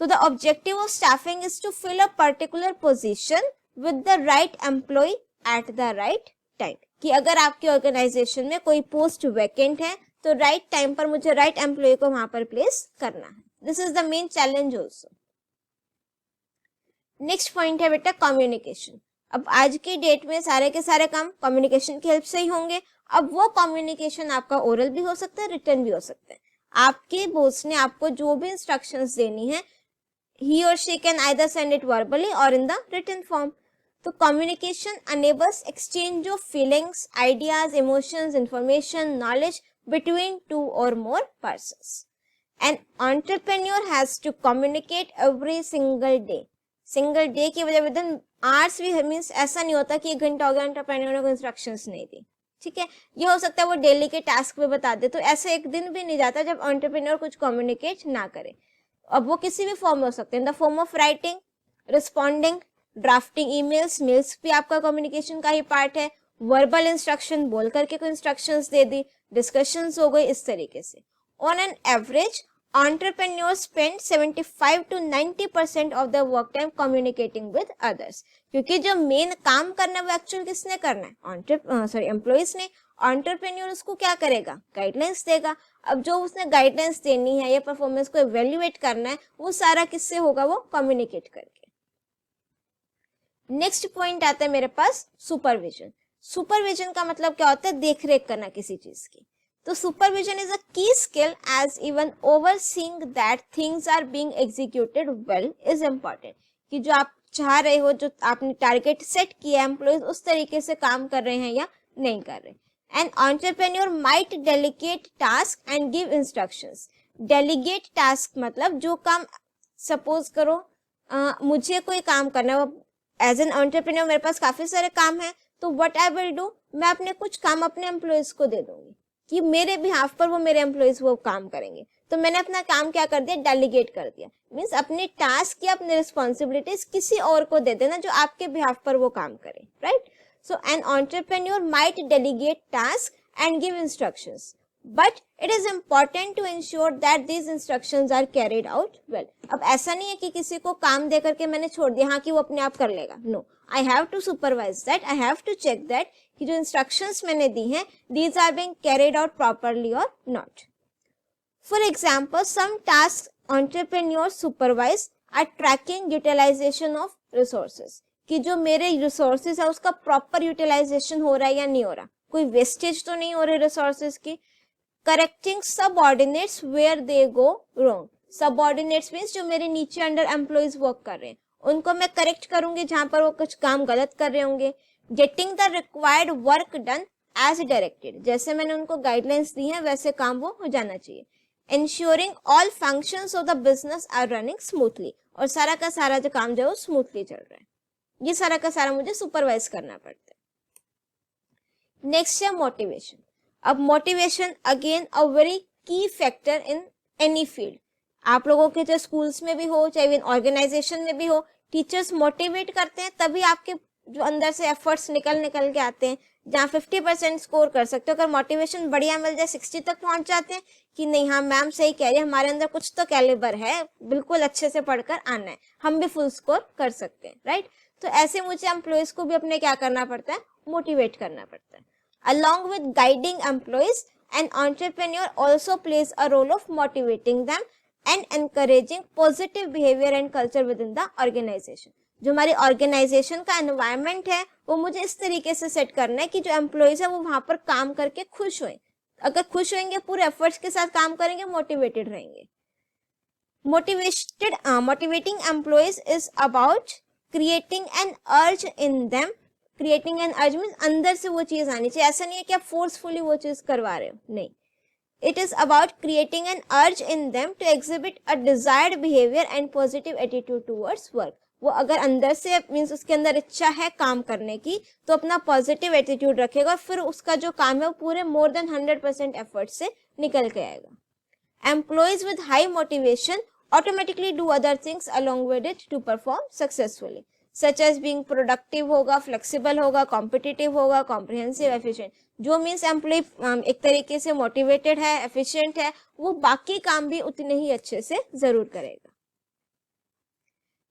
तो the objective of staffing is to fill a particular position with the right employee at the right time, कि अगर आपकी ऑर्गेनाइजेशन में कोई पोस्ट वैकेंट है तो राइट टाइम पर मुझे राइट एम्प्लॉय को वहां पर प्लेस करना है। This is the main challenge also. Next point है बेटा कम्युनिकेशन। अब आज की डेट में सारे के सारे काम कम्युनिकेशन की हेल्प से ही होंगे। अब वो कम्युनिकेशन आपका ओरल भी हो सकता है, रिटन भी हो सकता है। आपके बॉस ने आपको जो भी इंस्ट्रक्शंस देनी है, he or she can either send it verbally or in the written form. तो communication enables exchange of feelings, ideas, emotions, information, knowledge between two or more persons. An entrepreneur has to communicate every single day. Single day की वजह within hours भी means ऐसा नहीं होता कि 1 घंटा हो गया एंटरप्रेन्योर ने कोई इंस्ट्रक्शंस नहीं दी, ठीक है। ये हो सकता है वो डेली के टास्क पे बता दे, तो ऐसा एक दिन भी नहीं जाता जब एंटरप्रेन्योर कुछ कम्युनिकेट ना करे। अब वो किसी भी फॉर्म में हो सकते हैं, in the form of writing, responding, drafting emails, mails भी आपका कम्युनिकेशन का ही पार्ट है, वर्बल इंस्ट्रक्शन बोल करके कोई इंस्ट्रक्शंस दे दी, डिस्कशंस हो गई, इस तरीके से। On an average entrepreneurs spend 75 to 90% of their work time communicating with others, क्योंकि जो मेन काम करना है वो एक्चुअल किसने करना है, एम्प्लॉइज ने। एंटरप्रेन्योर उसको क्या करेगा, गाइडलाइंस देगा। अब जो उसने गाइडलाइंस देनी है या परफॉर्मेंस को इवेल्युएट करना है वो सारा किससे होगा, वो कम्युनिकेट करके। नेक्स्ट पॉइंट आता है मेरे पास सुपरविजन। सुपरविजन का मतलब क्या होता है, देख रेख करना किसी चीज की। तो supervision is a key skill as even overseeing that things are being executed well is important, कि जो आप चाह रहे हो, जो आपने टारगेट सेट किया, एम्प्लॉइज उस तरीके से काम कर रहे हैं या नहीं कर रहे। N entrepreneur might delegate task and give instructions. Delegate task मतलब जो काम, सपोज करो मुझे कोई काम करना है, एज एन एंटरप्रेन्योर मेरे पास काफी सारे काम है, तो व्हाट आई विल डू, मैं अपने कुछ काम अपने एम्प्लॉइज को दे दूंगी कि मेरे बिहाफ पर वो मेरे एम्प्लॉइज वो काम करेंगे। तो मैंने अपना काम क्या कर दिया, डेलीगेट कर दिया, मीन्स अपने टास्क या अपने रिस्पॉन्सिबिलिटीज किसी और को दे देना जो आपके बिहाफ पर वो काम करे, right. So an entrepreneur might delegate task and give instructions, but it is important to ensure that these instructions are carried out well. अब ऐसा नहीं है कि किसी को काम दे करके मैंने छोड़ दिया, हाँ कि वो अपने आप कर लेगा, no, I have to supervise that, I have to check that कि जो इंस्ट्रक्शंस मैंने दी हैं these are being carried out properly or not. For example, some tasks entrepreneurs supervise are tracking utilization of resources, कि जो मेरे resources है उसका proper utilisation हो रहा है या नहीं हो रहा, कोई वेस्टेज तो नहीं हो रही रिसोर्सेज की। Correcting subordinates where they go wrong, subordinates means जो मेरे नीचे अंडर एम्प्लॉइज वर्क कर रहे हैं उनको मैं करेक्ट करूंगी जहां पर वो कुछ काम गलत कर रहे होंगे। Getting the required work done as directed, जैसे मैंने उनको गाइडलाइंस दी हैं वैसे काम वो हो जाना चाहिए। ensuring all functions of the business are running smoothly, और सारा का सारा जो काम जो है वो स्मूथली चल रहा है, ये सारा का सारा मुझे सुपरवाइज करना पड़ता है। नेक्स्ट है मोटिवेशन। अब मोटिवेशन अगेन अ वेरी की फैक्टर इन एनी फील्ड, आप लोगों के चाहे स्कूल्स में भी हो चाहे ऑर्गेनाइजेशन में भी हो, टीचर्स मोटिवेट करते हैं तभी आपके जो अंदर से एफर्ट्स निकल के आते हैं। जहाँ 50% स्कोर कर सकते हो, अगर मोटिवेशन बढ़िया मिल जाए 60 तक पहुंच जाते हैं कि नहीं हाँ मैम सही कह रही है, हमारे अंदर कुछ तो कैलिबर है, बिल्कुल अच्छे से पढ़कर आना है, हम भी फुल स्कोर कर सकते हैं, राइट। तो ऐसे मुझे एम्प्लॉयज को भी अपने क्या करना पड़ता है, मोटिवेट करना पड़ता है। Along with guiding employees, an entrepreneur also plays a role of motivating them and encouraging positive behaviour and culture within the organization. जो हमारी ऑर्गेनाइजेशन का एनवायरनमेंट है वो मुझे इस तरीके से सेट करना है कि जो एम्प्लॉयज है वो वहां पर काम करके खुश हों। अगर खुश होंगे, पूरे एफर्ट्स के साथ काम करेंगे, मोटिवेटेड रहेंगे। Motivating employees is about creating an अर्ज इन देम। क्रिएटिंग एन अर्ज मीन्स अंदर से वो चीज आनी चाहिए, ऐसा नहीं है कि आप फोर्सफुली वो चीज करवा रहे हो, नहीं। It is about creating an urge in them to exhibit a desired behavior and positive attitude towards work. वो अगर अंदर से मीन्स उसके अंदर इच्छा है काम करने की तो अपना पॉजिटिव एटीट्यूड रखेगा और फिर उसका जो काम है वो पूरे मोर देन 100% एफर्ट से निकल के आएगा। Employees with high motivation automatically do other things along with it to perform successfully, such as being productive होगा, फ्लेक्सिबल होगा, कॉम्पिटिटिव होगा, कॉम्प्रिहेंसिव, एफिशिएंट। जो मीन्स एम्प्लॉय एक तरीके से मोटिवेटेड है, एफिशिएंट है, वो बाकी काम भी उतने ही अच्छे से जरूर करेगा।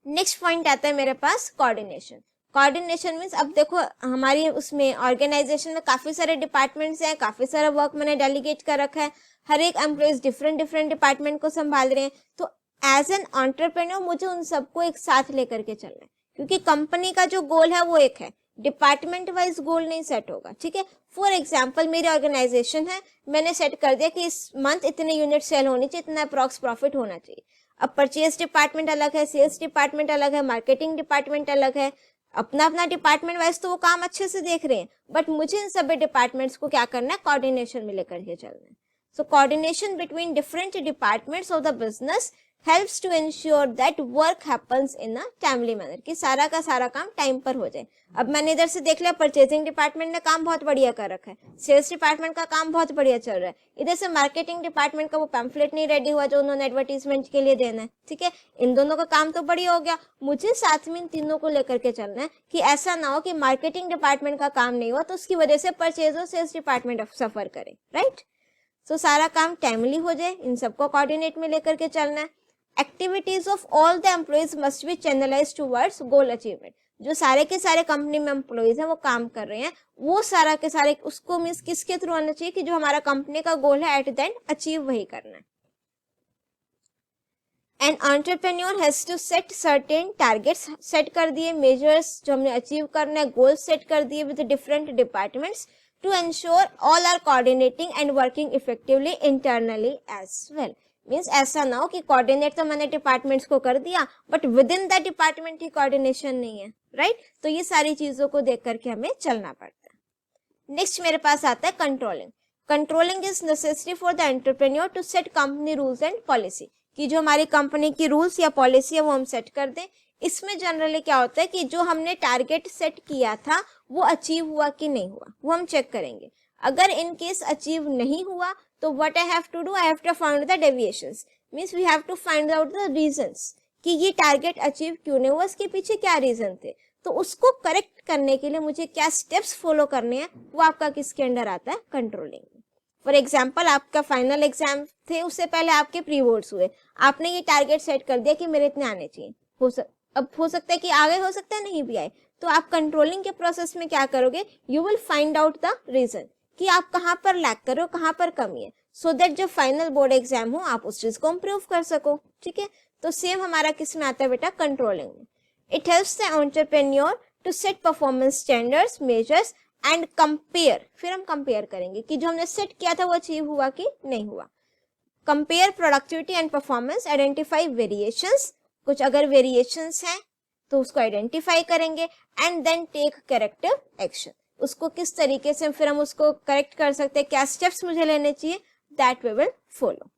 नेक्स्ट पॉइंट आता है मेरे पास कोऑर्डिनेशन। कोऑर्डिनेशन मीन्स अब देखो हमारी उसमें ऑर्गेनाइजेशन में काफी सारे डिपार्टमेंट्स हैं, काफी सारा वर्क मैंने डेलीगेट कर रखा है, हर एक एम्प्लॉयज डिफरेंट डिपार्टमेंट को संभाल रहे हैं। तो एज एन एंटरप्रेन्योर मुझे उन सबको एक साथ लेकर के चलना है, क्योंकि कंपनी का जो गोल है वो एक है, डिपार्टमेंट वाइज गोल नहीं सेट होगा, ठीक है। फॉर एग्जाम्पल मेरी ऑर्गेनाइजेशन है, मैंने सेट कर दिया कि इस मंथ इतने यूनिट सेल होनी चाहिए, इतना अप्रॉक्स प्रॉफिट होना चाहिए। अब परचेज डिपार्टमेंट अलग है, सेल्स डिपार्टमेंट अलग है, मार्केटिंग डिपार्टमेंट अलग है, अपना अपना डिपार्टमेंट वाइज तो वो काम अच्छे से देख रहे हैं, बट मुझे इन सभी डिपार्टमेंट्स को क्या करना है, कोऑर्डिनेशन में लेकर के चलना है। So coordination between different departments of the business helps to ensure that work happens in a timely manner, कि सारा का सारा काम टाइम पर हो जाए। अब मैंने इधर से देख लिया परचेजिंग डिपार्टमेंट ने काम बहुत बढ़िया कर रखा है, सेल्स डिपार्टमेंट का काम बहुत बढ़िया चल रहा है, इधर से मार्केटिंग डिपार्टमेंट का वो पैम्फलेट नहीं रेडी हुआ जो उन्होंने एडवर्टीजमेंट के लिए देना है, ठीक है। इन दोनों का काम तो बढ़िया हो गया, मुझे साथ में इन तीनों को लेकर के चलना है कि ऐसा ना हो कि मार्केटिंग डिपार्टमेंट का काम नहीं हुआ तो उसकी वजह से परचेज और सेल्स डिपार्टमेंट सफर करे, राइट। सो सारा काम टाइमली हो जाए, इन सबको कोऑर्डिनेट में लेकर के चलना है। Activities of all the employees must be channelized towards goal achievement. जो सारे के सारे कंपनी में एम्प्लॉइज हैं वो काम कर रहे हैं, वो सारा के सारे उसको मीन्स किसके थ्रू आना चाहिए कि जो हमारा कंपनी का गोल है एट द एंड अचीव वही करना है। An entrepreneur has to set certain targets, set कर दिए मेजर्स जो हमने अचीव करना है, गोल सेट कर दिए with different departments to ensure all are coordinating and working effectively internally as well. Means ऐसा ना हो कि कोऑर्डिनेट तो मैंने डिपार्टमेंट्स को कर दिया but with in that department he coordination नहीं है, राइट। तो ये सारी चीजों को देख करके हमें चलना पड़ता है। नेक्स्ट मेरे पास आता है controlling. Controlling is necessary for the entrepreneur to set company rules and policy, कि जो हमारी कंपनी की रूल्स या पॉलिसी है वो हम सेट कर दें। इसमें जनरली क्या होता है कि जो हमने टारगेट सेट किया था वो अचीव हुआ कि नहीं हुआ वो हम चेक करेंगे। अगर इन केस अचीव नहीं हुआ तो what I have to do, I have to find the deviations, means we have to find out the reasons कि ये टारगेट अचीव क्यों नहीं हुआ, इसके पीछे क्या रीजन थे, तो उसको करेक्ट करने के लिए मुझे क्या स्टेप्स फॉलो करने हैं, वो आपका किसके अंडर आता है, कंट्रोलिंग। फॉर एग्जाम्पल आपका फाइनल एग्जाम थे, उससे पहले आपके प्री बोर्ड्स हुए, आपने ये टारगेट सेट कर दिया कि मेरे इतने आने चाहिए, अब हो सकता है कि आगे, हो सकता है नहीं भी आए, तो आप कंट्रोलिंग के प्रोसेस में क्या करोगे, you will find out the reason कि आप कहाँ पर लैग कर रहे हो, कहाँ पर कमी है, सो दैट जब फाइनल बोर्ड एग्जाम हो आप उस चीज को इम्प्रूव कर सको, ठीक है। तो सेम हमारा किस में आता है बेटा, कंट्रोलिंग में। It helps the entrepreneur to set performance standards, measures and compare, फिर हम कंपेयर करेंगे कि जो हमने सेट किया था वो अचीव हुआ कि नहीं हुआ। Compare productivity and performance, identify variations, कुछ अगर वेरिएशंस हैं तो उसको आइडेंटिफाई करेंगे and then take corrective action, उसको किस तरीके से फिर हम उसको करेक्ट कर सकते हैं, क्या स्टेप्स मुझे लेने चाहिए, that we will follow.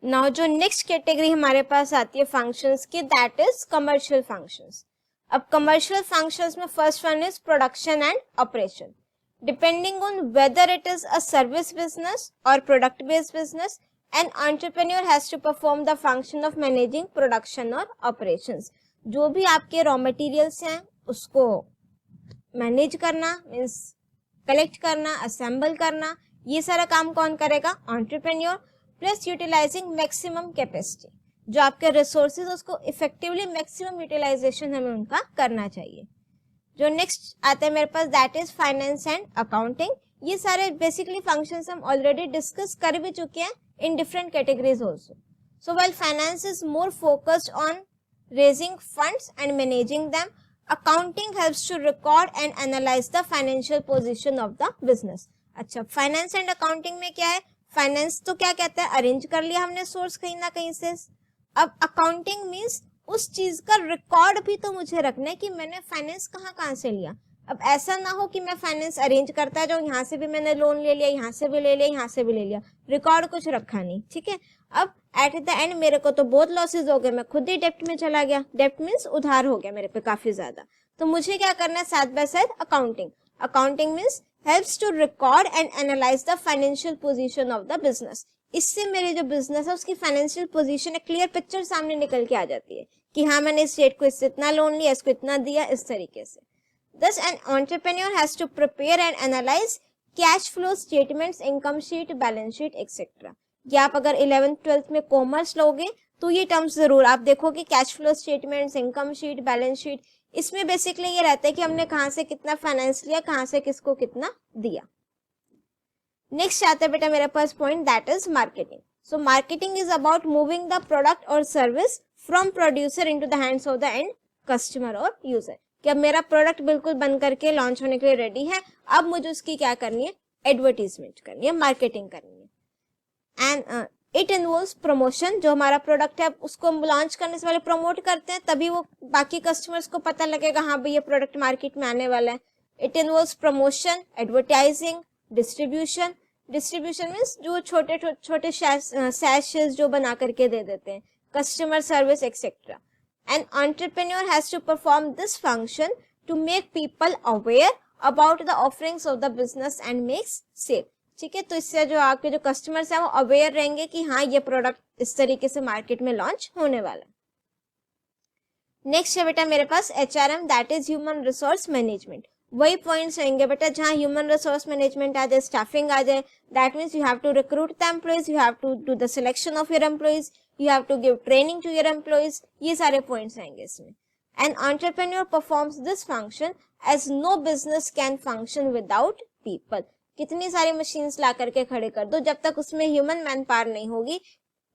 Now जो नेक्स्ट कैटेगरी हमारे पास आती है फंक्शंस की, दैट इज कमर्शियल फंक्शंस। अब कमर्शियल फंक्शंस में first one is production and operation. Depending on whether it is a service business और product based business, an entrepreneur has to perform the function of managing production और operations. जो भी आपके raw materials हैं उसको manage करना, means collect करना, assemble करना, ये सारा काम कौन करेगा, entrepreneur. Plus utilizing maximum capacity, जो आपके रिसोर्सेज उसको इफेक्टिवली मैक्सिमम यूटिलाइजेशन हमें उनका करना चाहिए। जो नेक्स्ट आता है मेरे पास, that is finance and accounting. ये सारे बेसिकली फंक्शंस हम ऑलरेडी डिस्कस कर भी चुके हैं in different categories also. So while finance is more focused on raising funds and managing them, accounting helps to record and analyze the financial position of the business. अच्छा, finance and accounting में क्या है, finance तो क्या कहता है, arrange कर लिया हमने सोर्स कहीं ना कहीं से। अब accounting means उस चीज का रिकॉर्ड भी तो मुझे रखना है कि मैंने फाइनेंस कहाँ से लिया। अब ऐसा ना हो कि मैं फाइनेंस अरेंज करता जाऊं, यहाँ से भी मैंने लोन ले लिया, यहाँ से भी ले लिया, यहाँ से भी ले लिया, रिकॉर्ड कुछ रखा नहीं, ठीक है। अब एट द एंड मेरे को तो बहुत लॉसेज हो गए, मैं खुद ही डेप्ट में चला गया, डेप्ट मीन्स उधार हो गया मेरे पे काफी ज्यादा। तो मुझे क्या करना है, साथ बाय साथ accounting. Accounting means helps to record and analyse the financial position of the business. इससे मेरे जो बिजनेस है उसकी फाइनेंशियल पोजीशन, एक क्लियर पिक्चर सामने निकल के आ जाती है कि हाँ मैंने इस डेट को इससे इतना लोन लिया, इसको इतना दिया, इस तरीके से। Thus, an entrepreneur has to prepare and analyze cash flow statements, income sheet, balance sheet, etc. या आप अगर 11th 12th में कॉमर्स लोगे तो ये टर्म्स जरूर आप देखोगे, cash flow statements, income sheet, balance sheet. इसमें बेसिकली ये रहता है कि हमने कहाँ से कितना फाइनेंस लिया, कहाँ से किसको कितना दिया। नेक्स्ट आता है बेटा मेरे पास point, that is marketing. So marketing is about moving the product और service from producer into the hands of the end customer और यूजर। कि अब मेरा प्रोडक्ट बिल्कुल बन करके लॉन्च होने के लिए रेडी है, अब मुझे उसकी क्या करनी है, एडवर्टीजमेंट करनी है, मार्केटिंग करनी है। एंड इट इन्वॉल्व्स प्रमोशन, जो हमारा प्रोडक्ट है उसको लॉन्च करने से पहले प्रमोट करते हैं, तभी वो बाकी कस्टमर्स को पता लगेगा हाँ भाई ये प्रोडक्ट मार्केट में आने वाला है। It involves promotion, advertising, distribution. Distribution means जो छोटे छोटे सैशेस जो बना करके दे देते हैं, customer service etcetera. An entrepreneur has to perform this function to make people aware about the offerings of the business and makes sale. ठीक है, तो इससे जो आपके जो कस्टमर्स हैं वो अवेयर रहेंगे कि हाँ ये प्रोडक्ट इस तरीके से मार्केट में लॉन्च होने वाला है। नेक्स्ट है बेटा मेरे पास HRM, that is human resource management. वही पॉइंट्स रहेंगे बेटा जहाँ ह्यूमन रिसोर्स मैनेजमेंट आ जाए, स्टाफिंग आ जाए। That means you have to recruit the employees, you have to do the selection of your employees, you have to give training to your employees, ये सारे points आएंगे इसमें। An entrepreneur performs this function as no business can function without people. कितनी सारी machines ला करके खड़े कर दो, जब तक उसमें human man power नहीं होगी,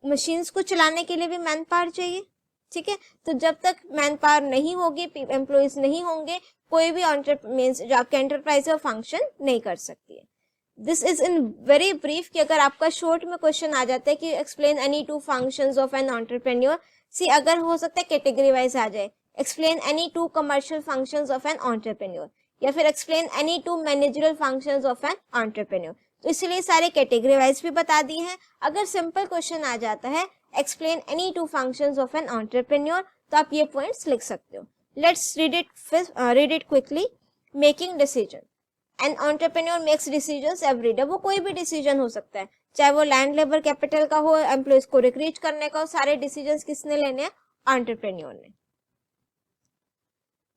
machines को चलाने के लिए भी man power चाहिए, ठीक है। तो जब तक man power नहीं होगी, employees नहीं होंगे, कोई भी जो आपके एंटरप्राइज है वो फंक्शन नहीं कर सकती है। This is in very brief कि अगर आपका शॉर्ट में क्वेश्चन आ जाता है कि explain any two functions of an entrepreneur, see अगर हो सकता है कैटेगरी वाइज आ जाए, explain any two commercial functions of an entrepreneur, या फिर explain any two managerial functions of an entrepreneur. तो इसलिए सारे कैटेगरी वाइज भी बता दिए हैं। अगर सिंपल क्वेश्चन आ जाता है explain any two functions of an entrepreneur, तो आप ये पॉइंट्स लिख सकते हो। Let's read it quickly. Making decision, an entrepreneur makes decisions every day. वो कोई भी डिसीजन हो सकता है, चाहे वो लैंड लेबर कैपिटल का हो, एम्प्लॉइज को रिक्रूट करने का हो, सारे डिसीजंस किसने लेने हैं, एंटरप्रेन्योर ने।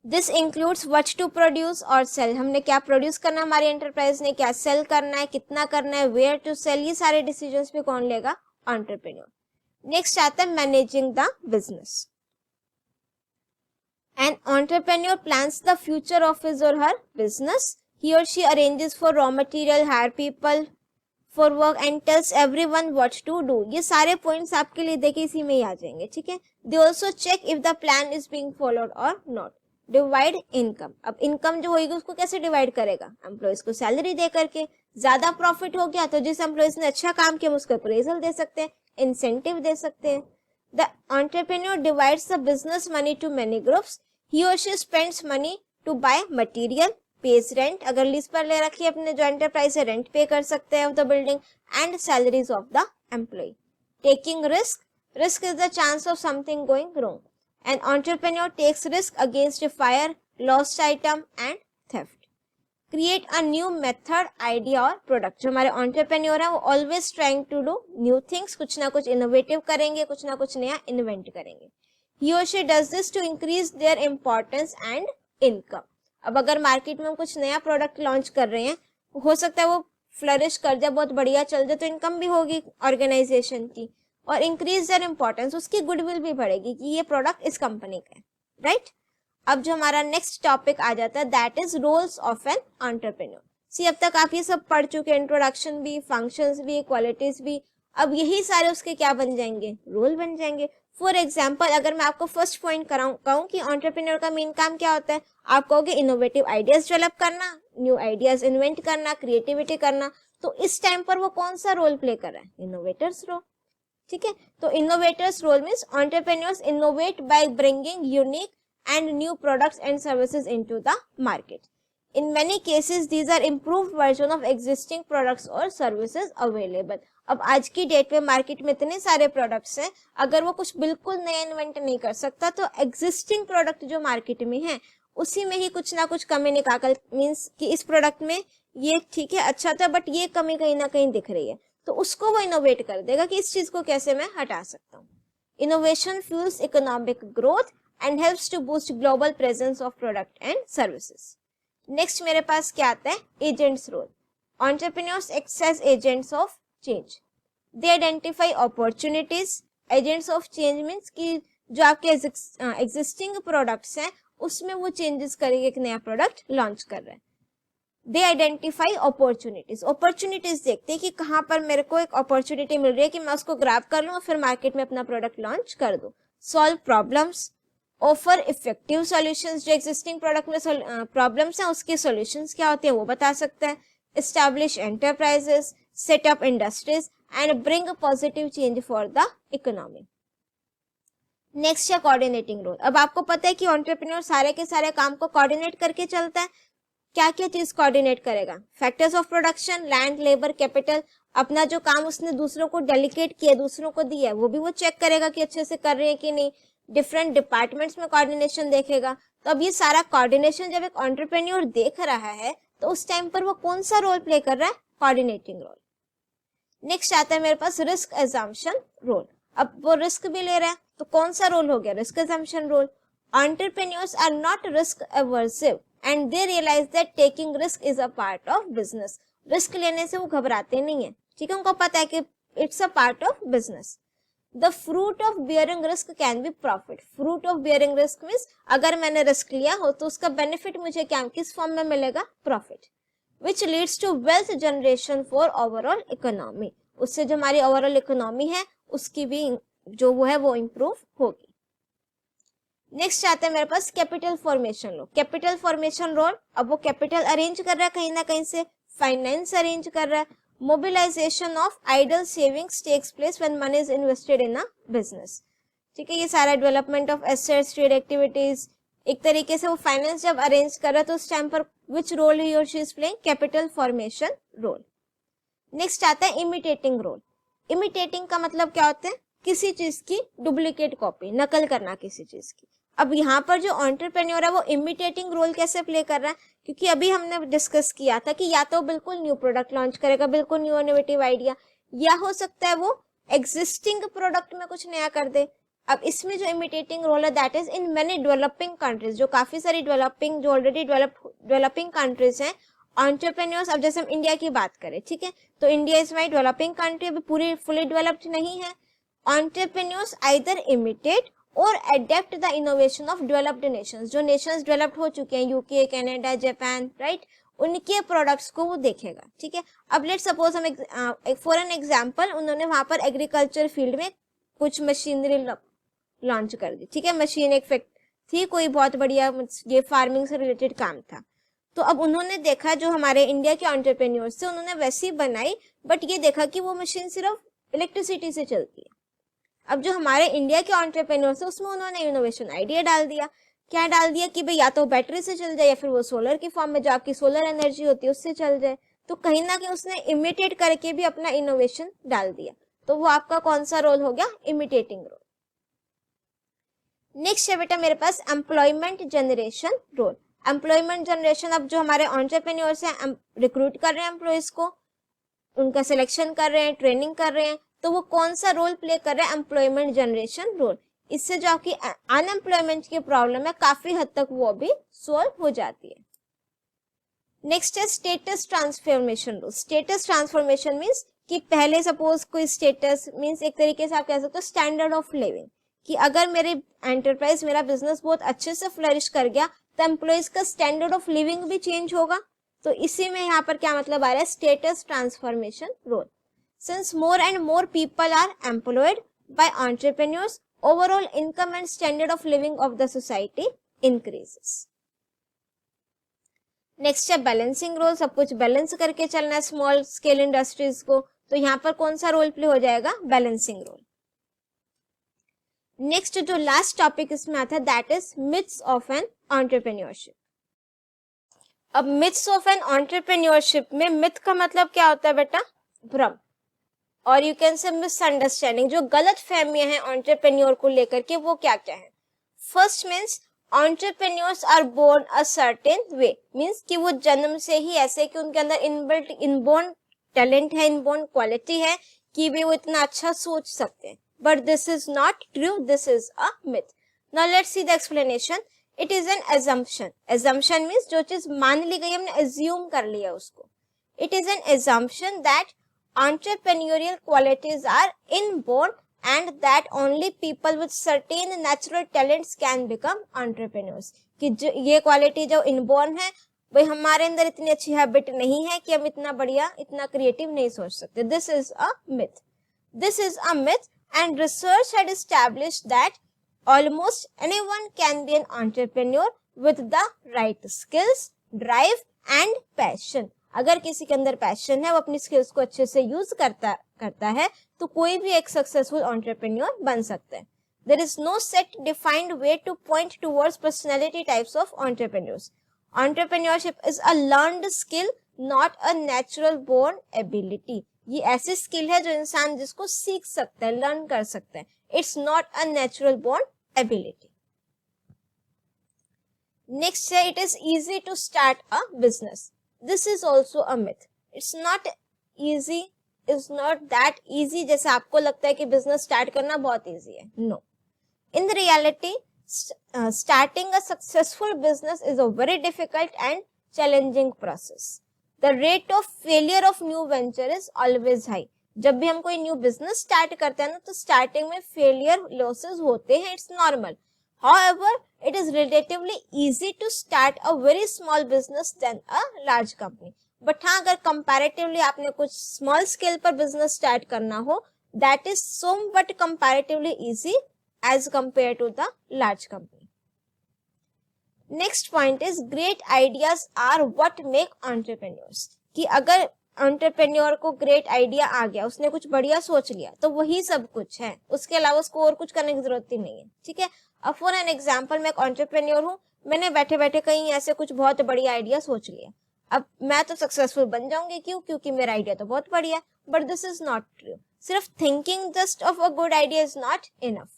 This includes what to produce और सेल, हमने क्या प्रोड्यूस करना है हमारी एंटरप्राइज ने, क्या सेल करना है, कितना करना है, वेयर टू सेल, ये सारे डिसीजंस भी कौन लेगा, एंटरप्रेन्योर। नेक्स्ट आता है managing the business. An entrepreneur plans the future of his और हर business. He or she arranges for raw material, hire people for work and tells everyone what to do. ये सारे points आपके लिए देखिए इसी में ही आ जाएंगे, ठीक है। They also check if the plan is being followed or not. Divide income. अब इनकम जो होगी उसको कैसे डिवाइड करेगा, एम्प्लॉयज को सैलरी दे करके। ज्यादा प्रॉफिट हो गया तो जिस एम्प्लॉयज ने अच्छा काम किया उसको अप्रेजल दे सकते हैं, इंसेंटिव दे सकते हैं। The entrepreneur divides the business money to many groups. He और she spends money to buy material, pays rent, अगर लीज पर ले रखी है अपने जो एंटरप्राइज है रेंट पे कर सकते हैं of the building, and salaries of the employee. Taking risk, risk is the chance of something going wrong. An entrepreneur takes risk against a fire, lost item and theft. Create a new method, idea और product। जो हमारे entrepreneur है वो always trying to do new things, कुछ ना कुछ innovative करेंगे, कुछ ना कुछ नया invent करेंगे। He or she does this to increase their importance and income। अब अगर मार्केट में हम कुछ नया प्रोडक्ट लॉन्च कर रहे हैं, हो सकता है वो फ्लरिश कर जाए, बहुत बढ़िया चल जाए, तो इनकम भी होगी ऑर्गेनाइजेशन की, और इंक्रीज देयर इंपॉर्टेंस, उसकी गुडविल भी बढ़ेगी कि ये प्रोडक्ट इस कंपनी का है, राइट। अब जो हमारा नेक्स्ट टॉपिक आ जाता है that is roles of an entrepreneur. See अब तक आप ये सब पढ़ चुके हैं, इंट्रोडक्शन भी, फंक्शंस भी, क्वालिटीज भी। अब यही सारे उसके क्या बन जाएंगे, रोल बन जाएंगे। फॉर एग्जाम्पल अगर मैं आपको फर्स्ट पॉइंट कहूँ कि एंटरप्रेन्योर का मेन काम क्या होता है, आप कहोगे इनोवेटिव आइडियाज डेवलप करना, न्यू आइडियाज इन्वेंट करना, क्रिएटिविटी करना, तो इस टाइम पर वो कौन सा रोल प्ले कर रहा है, इनोवेटर्स रोल, ठीक है। तो innovators role means entrepreneurs innovate by bringing unique and new products and services into the market. In many cases these are improved version of existing products और सर्विसेज अवेलेबल। अब आज की डेट में market में इतने सारे प्रोडक्ट्स हैं, अगर वो कुछ बिल्कुल नया इन्वेंट नहीं कर सकता तो एग्जिस्टिंग प्रोडक्ट जो मार्केट में है उसी में ही कुछ ना कुछ कमी निकाल, मीन्स कि इस प्रोडक्ट में ये ठीक है अच्छा था बट ये कमी कहीं ना कहीं दिख रही है, तो उसको वो इनोवेट कर देगा कि इस चीज को कैसे मैं हटा सकता हूँ। Innovation fuels economic growth and helps to boost global presence of product and services. Next मेरे पास क्या आता है, agents role. Entrepreneurs act as agents of change. They identify opportunities. Agents of change means कि जो आपके एग्जिस्टिंग प्रोडक्ट्स हैं उसमें वो चेंजेस करेंगे, एक नया प्रोडक्ट लॉन्च कर रहे हैं। दे आइडेंटिफाई अपॉर्चुनिटीज। अपॉर्चुनिटीज देखते हैं कि कहाँ पर मेरे को एक अपॉर्चुनिटी मिल रही है कि मैं उसको ग्रैब कर लूं और फिर मार्केट में अपना प्रोडक्ट लॉन्च कर दूं। Solve problems, offer effective solutions, जो एग्जिस्टिंग प्रोडक्ट में प्रॉब्लम्स हैं उसके सॉल्यूशंस क्या होते हैं वो बता सकता है। Establish enterprises, set up industries and bring positive change for the economy. Next है कोऑर्डिनेटिंग रोल। अब आपको पता है कि एंटरप्रेन्योर सारे के सारे काम को कोऑर्डिनेट करके चलता है। क्या क्या चीज कोऑर्डिनेट करेगा, factors of production, land, labour, capital, अपना जो काम उसने दूसरों को डेलीकेट किया, दूसरों को दिया है वो भी वो चेक करेगा कि अच्छे से कर रहे हैं कि नहीं। डिफरेंट डिपार्टमेंट्स में कोऑर्डिनेशन देखेगा। तो अब ये सारा कोऑर्डिनेशन जब एक एंटरप्रेन्योर देख रहा है तो उस टाइम पर वो कौन सा रोल प्ले कर रहा है, कोऑर्डिनेटिंग रोल। नेक्स्ट आता है मेरे पास रिस्क एजम्पशन रोल। अब वो रिस्क भी ले रहा है तो कौन सा रोल हो गया, risk assumption role. Entrepreneurs are not risk averse and they realize that taking risk is a part of business। Risk लेने से वो घबराते नहीं है, ठीक है, उनको पता है कि it's a part of business। The fruit of bearing risk can be profit। fruit of bearing risk means अगर मैंने रिस्क लिया हो तो उसका बेनिफिट मुझे क्या किस फॉर्म में मिलेगा, profit. which leads to wealth generation for overall economy। उससे जो हमारी ओवरऑल इकोनॉमी है उसकी भी जो वो है वो इम्प्रूव होगी। नेक्स्ट आता है मेरे पास capital formation role. Capital formation role, अब वो कैपिटल अरेंज कर रहा है कहीं ना कहीं से, फाइनेंस अरेंज कर रहा है। Mobilization of idle savings takes place when money is invested in a business, ठीक है। ये सारा development of assets, trade activities, एक तरीके से वो फाइनेंस जब अरेंज कर रहा है तो उस टाइम पर विच रोल ही और she is playing, capital formation role. Next आता है इमिटेटिंग रोल। इमिटेटिंग का मतलब क्या होता है, किसी चीज की डुप्लीकेट कॉपी, नकल करना किसी चीज की। अब यहाँ पर जो एंटरप्रेन्योर है वो इमिटेटिंग रोल कैसे प्ले कर रहा है, क्योंकि अभी हमने डिस्कस किया था कि या तो बिल्कुल न्यू प्रोडक्ट लॉन्च करेगा, बिल्कुल न्यू इनोवेटिव आइडिया, या हो सकता है वो एग्जिस्टिंग प्रोडक्ट में कुछ नया कर दे। अब इसमें जो इमिटेटिंग रोल है that is in many developing countries, जो काफी सारी डेवलपिंग, जो ऑलरेडी डेवलपिंग कंट्रीज हैं, एंटरप्रेन्योर्स, अब जैसे हम इंडिया की बात करें, ठीक है, तो India is my developing country, अभी पूरी फुली डेवलप्ड नहीं है। एंटरप्रेन्योर्स आइदर इमिटेट और adapt the innovation of developed Nations, जो नेशंस डेवलप्ड हो चुके हैं, यूके, कनाडा, जापान, राइट, उनके प्रोडक्ट्स को वो देखेगा, ठीक है। अब लेट सपोज हम एक फॉर एन एग्जांपल, उन्होंने वहां पर एग्रीकल्चर फील्ड में कुछ मशीनरी लॉन्च कर दी, ठीक है, मशीन एक थी कोई बहुत बढ़िया, ये फार्मिंग से रिलेटेड काम था। तो अब उन्होंने देखा जो हमारे इंडिया के एंटरप्रेन्योर्स थे उन्होंने वैसी बनाई, बट ये देखा कि वो मशीन सिर्फ इलेक्ट्रिसिटी से चलती है। अब जो हमारे इंडिया के एंटरप्रेन्योर्स थे उसमें उन्होंने इनोवेशन आइडिया डाल दिया। क्या डाल दिया कि भाई या तो बैटरी से चल जाए या फिर वो सोलर की फॉर्म में जो आपकी सोलर एनर्जी होती है उससे चल जाए। तो कहीं ना कहीं उसने इमिटेट करके भी अपना इनोवेशन डाल दिया। तो वो आपका कौन सा रोल हो गया? Imitating role. नेक्स्ट है बेटा मेरे पास employment generation role. Employment generation, अब जो हमारे एंटरप्रेन्योर्स हैं रिक्रूट कर रहे हैं एम्प्लॉयज को, उनका सिलेक्शन कर रहे हैं, ट्रेनिंग कर रहे हैं, तो वो कौन सा रोल प्ले कर रहे हैं? Employment generation role. इससे जो आपकी अनएम्प्लॉयमेंट की प्रॉब्लम है काफी हद तक वो भी सॉल्व हो जाती है। नेक्स्ट है status transformation role. Status transformation means कि पहले सपोज कोई स्टेटस मीन्स एक तरीके से आप कह सकते हो स्टैंडर्ड ऑफ लिविंग, कि अगर मेरे एंटरप्राइज मेरा बिजनेस बहुत अच्छे से फ्लरिश कर गया तो एम्प्लॉयज का स्टैंडर्ड ऑफ लिविंग भी चेंज होगा। तो इसी में यहाँ पर क्या मतलब आ रहा है? Status transformation role. Since more and more people are employed by entrepreneurs, overall income and standard of living of the society increases. Next है बैलेंसिंग रोल। सब कुछ बैलेंस करके चलना है स्मॉल स्केल इंडस्ट्रीज को, तो यहाँ पर कौन सा रोल प्ले हो जाएगा? Balancing role. नेक्स्ट जो लास्ट टॉपिक इसमें आता है that is myths of an entrepreneurship. अब मिथ्स ऑफ एन एंटरप्रेन्योरशिप में मिथ का मतलब क्या होता है बेटा? भ्रम, और यू कैन से मिसअंडरस्टैंडिंग। जो गलत फहमियां हैं एंटरप्रेन्योर को लेकर के वो क्या क्या है? First means entrepreneurs are born a certain way, means कि वो जन्म से ही ऐसे कि उनके अंदर इनबिल्ट इनबोर्न टैलेंट है, इनबोर्न क्वालिटी है कि वे वो इतना अच्छा सोच सकते हैं। But this is not true, this is a myth. Now let's see the explanation. It is an assumption। assumption means जो चीज मान ली गई हमने assume कर लिया उसको। It is an assumption that entrepreneurial qualities are inborn and that only people with certain natural talents can become entrepreneurs। कि जो ये क्वालिटी जो इनबोर्न है भाई हमारे अंदर इतनी अच्छी हैबिट नहीं है कि हम इतना बढ़िया इतना क्रिएटिव नहीं सोच सकते। This is a myth. This is a myth and research had established that almost anyone can be an entrepreneur with the right skills, drive and passion। अगर किसी के अंदर पैशन है, वो अपनी स्किल्स को अच्छे से यूज करता है तो कोई भी एक सक्सेसफुल एंटरप्रेन्योर बन सकता है। There is no set defined way to point towards personality types of entrepreneurs. Entrepreneurship is a learned skill, not a natural born ability। ये ऐसी स्किल है जो इंसान जिसको सीख सकता है, लर्न कर सकता है। It's not a natural born ability. Next है it is easy to start a business. This is also a myth. It's not easy, is not that easy जैसे आपको लगता है कि बिजनेस स्टार्ट करना बहुत इजी है। No, in the reality starting a successful business is a very difficult and challenging process. The rate of failure of new venture is always high। जब भी हम कोई न्यू बिजनेस स्टार्ट करते हैं ना तो स्टार्टिंग में फेलियर लॉसेस होते हैं, it's normal. However, it is relatively easy to start a very small business than a large company। But हाँ, अगर कंपैरेटिवली आपने कुछ स्मॉल स्केल पर बिजनेस स्टार्ट करना हो that is so but comparatively easy as compare to the large company. Next point is great ideas are what make entrepreneurs. कि अगर entrepreneur को ग्रेट आइडिया आ गया, उसने कुछ बढ़िया सोच लिया तो वही सब कुछ है, उसके अलावा उसको और कुछ करने की जरूरत ही नहीं है। ठीक है, अब फॉर एन एग्जांपल मैं एक एंटरप्रेन्योर हूँ, मैंने बैठे बैठे कहीं ऐसे कुछ बहुत बढ़िया आइडिया सोच लिया, अब मैं तो सक्सेसफुल बन जाऊंगी। क्यों? क्योंकि मेरा आइडिया तो बहुत बढ़िया है। But this is not true. सिर्फ thinking just of a good idea is not enough.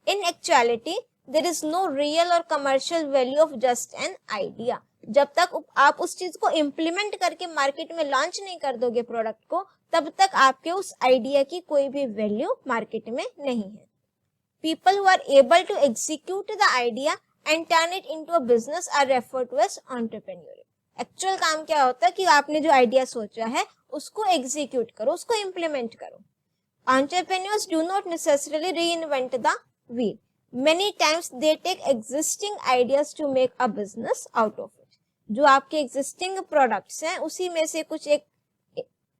In actuality there is no real or commercial value of just an idea। जब तक आप उस चीज को इम्प्लीमेंट करके मार्केट में लॉन्च नहीं कर दोगे प्रोडक्ट को, तब तक आपके उस आइडिया की कोई भी वैल्यू मार्केट में नहीं है। People who are able to execute the idea and turn it into a business are referred to as entrepreneurial। Actual काम क्या होता है कि आपने जो आइडिया सोचा है उसको एग्जीक्यूट करो, उसको इम्प्लीमेंट करो। Entrepreneurs do not necessarily reinvent the wheel। Many times they take existing ideas to make a business out of it। जो आपके existing products हैं उसी में से कुछ एक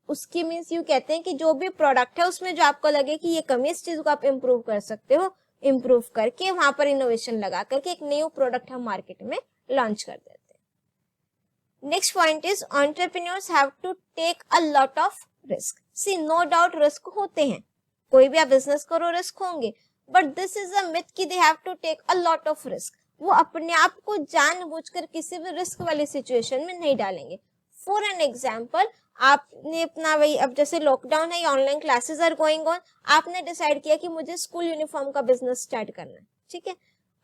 उसकी मीन्स यू कहते हैं कि जो भी प्रोडक्ट है उसमें जो आपको लगे कि ये कमी इस चीज को आप इम्प्रूव कर सकते हो इम्प्रूव करके वहां पर इनोवेशन लगा करके एक न्यू प्रोडक्ट हम मार्केट में लॉन्च कर देते हैं। Next point is entrepreneurs have to take a lot of risk. See no doubt risk होते हैं, कोई भी आप बिजनेस करो रिस्क होंगे, but this is a myth कि they have to take a lot of risk. वो अपने आप को जानबूझकर किसी भी रिस्क वाली सिचुएशन में नहीं डालेंगे। फॉर एन एग्जाम्पल, आपने अपना वही, अब जैसे लॉकडाउन है या online classes are going on, आपने डिसाइड किया कि मुझे स्कूल यूनिफॉर्म का बिजनेस स्टार्ट करना है, ठीक है।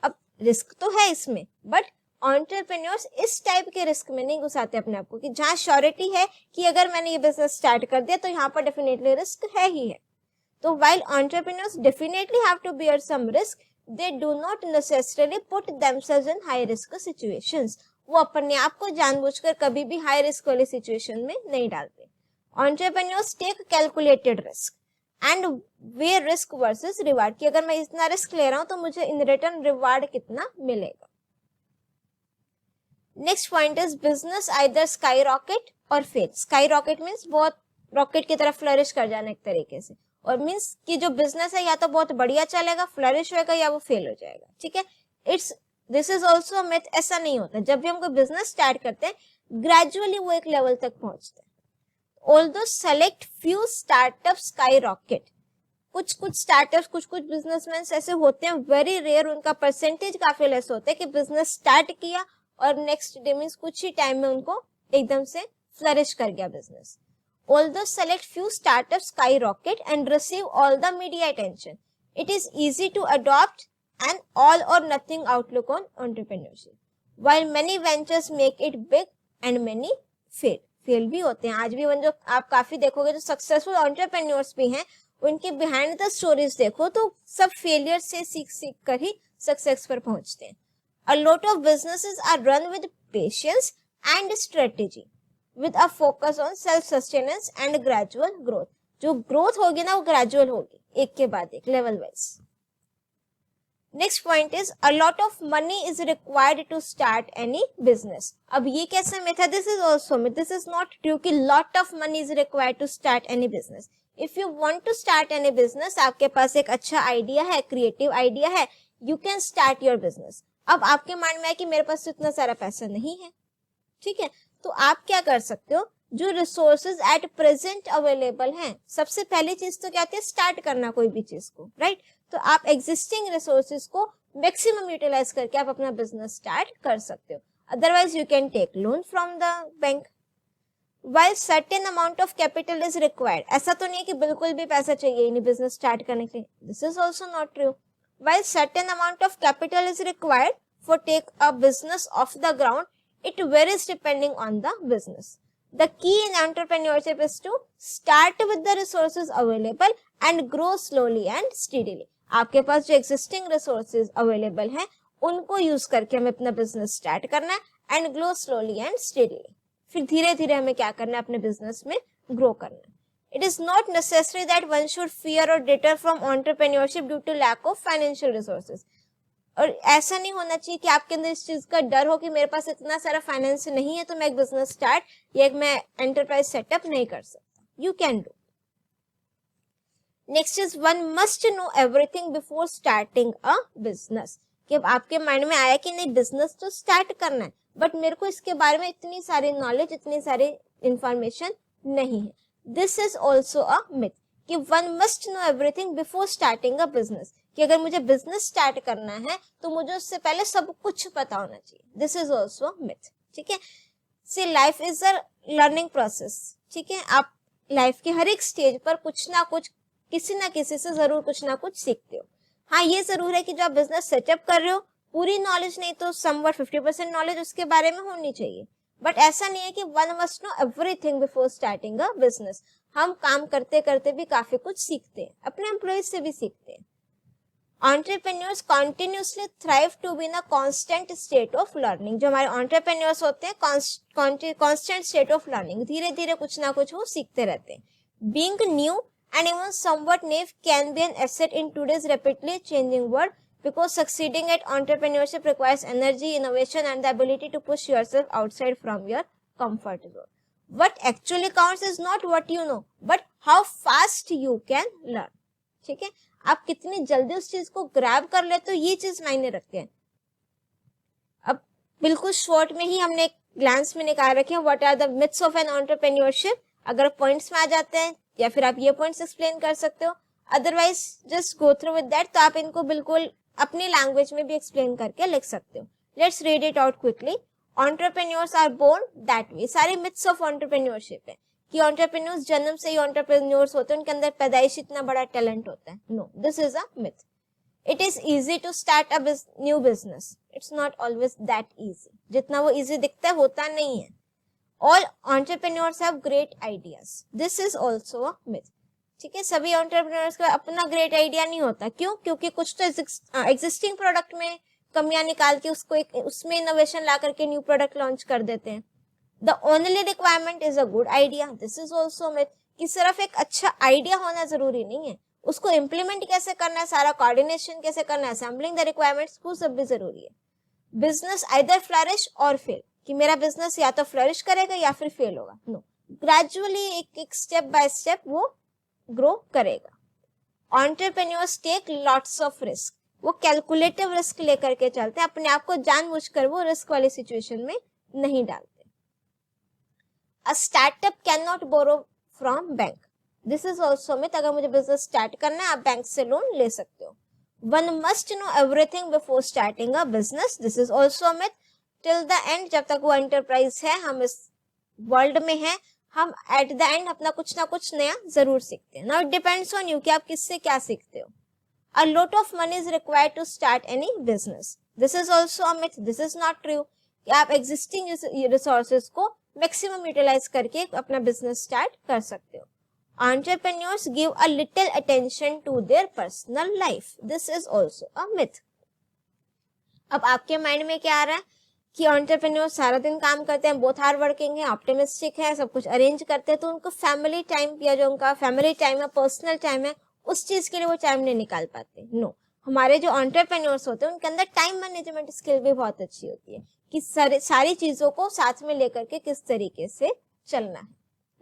अब रिस्क तो है इसमें, बट एंटरप्रेन्योर्स इस टाइप के रिस्क में नहीं घुसाते अपने आप को कि जहां श्योरिटी है कि अगर मैंने ये बिजनेस स्टार्ट कर दिया तो यहाँ पर डेफिनेटली रिस्क है ही है। तो while entrepreneurs definitely have to bear some risk, they do not necessarily put themselves in high risk situations. वो अपने आप को जानबूझकर कभी भी हाई रिस्क वाली सिचुएशन में नहीं डालते। Entrepreneurs take calculated risk and weigh risk versus reward कि अगर मैं इतना रिस्क ले रहा हूं तो मुझे इन रिटर्न रिवार्ड कितना मिलेगा। Next point is business either sky rocket और फेल। स्काई रॉकेट मीन्स बहुत रॉकेट की तरफ फ्लरिश कर जाना एक तरीके से, और मीन्स कि जो बिजनेस है या तो बहुत बढ़िया चलेगा, फ्लरिश होएगा, या वो फेल हो जाएगा, ठीक है। दिस इज ऑल्सो मिथ, ऐसा नहीं होता। जब भी हम कोई बिजनेस स्टार्ट करते हैं ग्रेजुअली वो एक लेवल तक पहुंचते हैं। Although select few startup sky rocket, कुछ स्टार्टअप्स, कुछ बिजनेसमैन ऐसे होते हैं, वेरी रेयर, उनका परसेंटेज काफी लेस होता है कि बिजनेस स्टार्ट किया और नेक्स्ट डे मीन्स कुछ ही टाइम में उनको एकदम से फ्लरिश कर गया business. Although select few startups skyrocket and receive all the media attention, it is easy to adopt an all or nothing outlook on entrepreneurship. While many ventures make it big and many fail. Fail भी होते हैं आज भी। जो आप काफी देखोगे जो सक्सेसफुल एंटरप्रेन्योर्स भी हैं, उनके बिहाइंड द स्टोरीज देखो तो सब फेलियर से सीख कर ही सक्सेस पर पहुंचते हैं। A lot of businesses are run with patience and strategy, with a focus on self-sustenance and gradual growth. जो ग्रोथ होगी ना वो ग्रेजुअल होगी, एक के बाद एक, level wise. Next point is a lot of money is required to start any business. अब ये कैसे मिथ है? This is also myth, this is not true कि lot of money is required to start any business. If you want to start any business, आपके पास एक अच्छा idea है, क्रिएटिव आइडिया है, you can start your business. अब आपके mind में है कि मेरे पास तो इतना सारा पैसा नहीं है, ठीक है, तो आप क्या कर सकते हो, जो रिसोर्सेज एट प्रेजेंट अवेलेबल हैं, सबसे पहली चीज तो क्या होती है, स्टार्ट करना कोई भी चीज को, राइट। तो आप एग्जिस्टिंग रिसोर्सेज को मैक्सिमम यूटिलाइज करके आप अपना बिजनेस स्टार्ट कर सकते हो। Otherwise you can take loan from the bank. While certain amount of capital is required, ऐसा तो नहीं है कि बिल्कुल भी पैसा चाहिए ही नहीं बिजनेस स्टार्ट करने के लिए, this is also not true. While certain amount of capital is required for take a business off the ground, it varies depending on the business. The key in entrepreneurship is to start with the resources available and grow slowly and steadily. आपके पास जो existing resources available हैं, उनको use करके हमें अपना business start करना है and grow slowly and steadily. फिर धीरे धीरे हमें क्या करना है, अपने बिजनेस में ग्रो करना है। It is not necessary that one should fear or deter from entrepreneurship due to lack of financial resources. और ऐसा नहीं होना चाहिए कि आपके अंदर इस चीज का डर हो कि मेरे पास इतना सारा फाइनेंस नहीं है तो मैं एक बिजनेस स्टार्ट या मैं एंटरप्राइज सेटअप नहीं कर सकता। You can do. Next is one must know everything before starting a business. कि अब आपके माइंड में आया कि नहीं बिजनेस तो स्टार्ट करना है, बट मेरे को इसके बारे में इतनी सारी नॉलेज, इतनी सारी इंफॉर्मेशन नहीं है। This is also a myth कि one must know everything before starting a business, कि अगर मुझे बिजनेस स्टार्ट करना है तो मुझे उससे पहले सब कुछ पता होना चाहिए। दिस इज ऑल्सो मिथ, ठीक है। See life is a learning process, ठीक है। आप लाइफ के हर एक स्टेज पर कुछ ना कुछ, किसी ना किसी से जरूर कुछ ना कुछ सीखते हो। हाँ, ये जरूर है कि जो आप बिजनेस सेटअप कर रहे हो, पूरी नॉलेज नहीं तो समवट 50% नॉलेज उसके बारे में होनी चाहिए, बट ऐसा नहीं है कि one must know everything before starting a business. हम काम करते करते भी काफी कुछ सीखते हैं, अपने एम्प्लॉयज से भी सीखते हैं। Entrepreneurs continuously thrive to be in a constant state of learning. जो हमारे entrepreneurs होते हैं, constant state of learning, धीरे धीरे कुछ ना कुछ वो सीखते रहते हैं। Being new and even somewhat naive can be an asset in today's rapidly changing world, because succeeding at entrepreneurship requires energy, innovation, and the ability to push yourself outside from your comfort zone. What actually counts is not what you know, but how fast you can learn. ठीक है, आप कितनी जल्दी उस चीज को grab कर लेते हो, ये चीज मायने रखते हैं। अब बिल्कुल शॉर्ट में ही हमने एक ग्लांस में निकाल रखे हैं what are the myths of an entrepreneurship. अगर पॉइंट्स में आ जाते हैं या फिर आप ये पॉइंट्स एक्सप्लेन कर सकते हो, otherwise just go through with that. तो आप इनको बिल्कुल अपनी लैंग्वेज में भी एक्सप्लेन करके लिख सकते हो। Let's read it out quickly. Entrepreneurs are born that way. सारे मिथ्स ऑफ एंटरप्रेन्योरशिप है कि एंटरप्रेन्योर्स जन्म से ही एंटरप्रेन्योर्स होते हैं, उनके अंदर पैदाइश इतना बड़ा टैलेंट होता है। No, this is a myth. It is easy to start a new business. It's not always that easy. जितना वो easy दिखता है होता नहीं है। All entrepreneurs have great ideas. This is also a myth. ठीक है, सभी entrepreneurs का अपना great idea नहीं होता। क्यों? क्योंकि कुछ तो existing product में कमियां निकाल के उसमें innovation ला करके new product launch कर देते हैं। The only requirement is a good idea. This is also a myth. कि सिर्फ एक अच्छा idea होना जरूरी नहीं है, उसको इम्प्लीमेंट कैसे करना है, सारा कोऑर्डिनेशन कैसे करना है, असेंबलिंग द रिक्वायरमेंट्स, वो सब भी जरूरी है। बिजनेस आइदर फ्लरिश और फेल, कि मेरा बिजनेस या तो फ्लरिश करेगा या फिर फेल होगा। नो, ग्रेजुअली एक स्टेप बाय स्टेप वो ग्रो करेगा। Entrepreneurs take lots of risk. वो कैलकुलेटिव रिस्क लेकर के चलते हैं, अपने आप को जानबूझकर वो रिस्क वाली सिचुएशन में नहीं डालते। A startup can not borrow from bank. This is also myth. अगर मुझे बिजनेस स्टार्ट करना है, आप बैंक से लोन ले सकते हो। One must know everything before starting a business. This is also myth. Till the end, जब तक वो एंटरप्राइज है, हम इस वर्ल्ड में हैं, हम एट द एंड अपना कुछ ना कुछ नया जरूर सीखते हैं। Now it depends on you कि आप किससे क्या सीखते हो। A lot of money is required to start any business. This is also a myth. This is not true कि आप एग्जिस्टिंग रिसोर्सेज को मैक्सिमम यूटिलाइज करके अपना बिजनेस स्टार्ट कर सकते हो। Entrepreneurs give a little attention to their personal life. This is also a myth. अब आपके माइंड में क्या आ रहा है कि एंटरप्रेन्योर सारा दिन काम करते हैं, बहुत हार्ड वर्किंग है, ऑप्टिमिस्टिक है, सब कुछ अरेंज करते हैं, तो उनको फैमिली टाइम या जो उनका फैमिली टाइम है, पर्सनल टाइम है, उस चीज के लिए वो टाइम नहीं निकाल पाते। नो, हमारे जो एंटरप्रेन्योर्स होते हैं उनके अंदर टाइम मैनेजमेंट स्किल भी बहुत अच्छी होती है कि सारी चीजों को साथ में लेकर के किस तरीके से चलना है,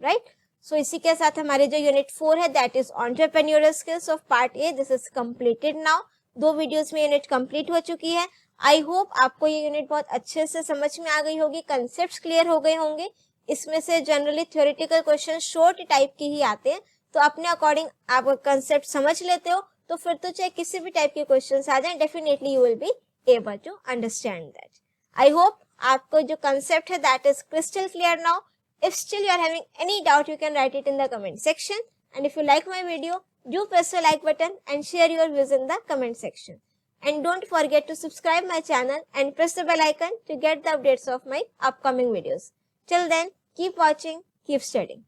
राइट। सो इसी के साथ हमारे जो यूनिट 4 है that is entrepreneurial skills of part A, this is completed now. 2 videos में यूनिट कंप्लीट हो चुकी है। आई होप आपको ये यूनिट बहुत अच्छे से समझ में आ गई होगी, कंसेप्ट्स क्लियर हो गए होंगे। इसमें से generally theoretical question short type के ही आते हैं, तो अपने अकॉर्डिंग आप कंसेप्ट समझ लेते हो तो फिर तो चाहे किसी भी टाइप के क्वेश्चन आ जाए, definitely you will be able to understand that. I hope आपको जो कंसेप्ट है that is crystal clear now. If still you are having any doubt, you can write it in the comment section. And if you like my video, do press the like button and share your views in the comment section. And don't forget to subscribe my channel and press the bell icon to get the updates of my upcoming videos. Till then, keep watching, keep studying.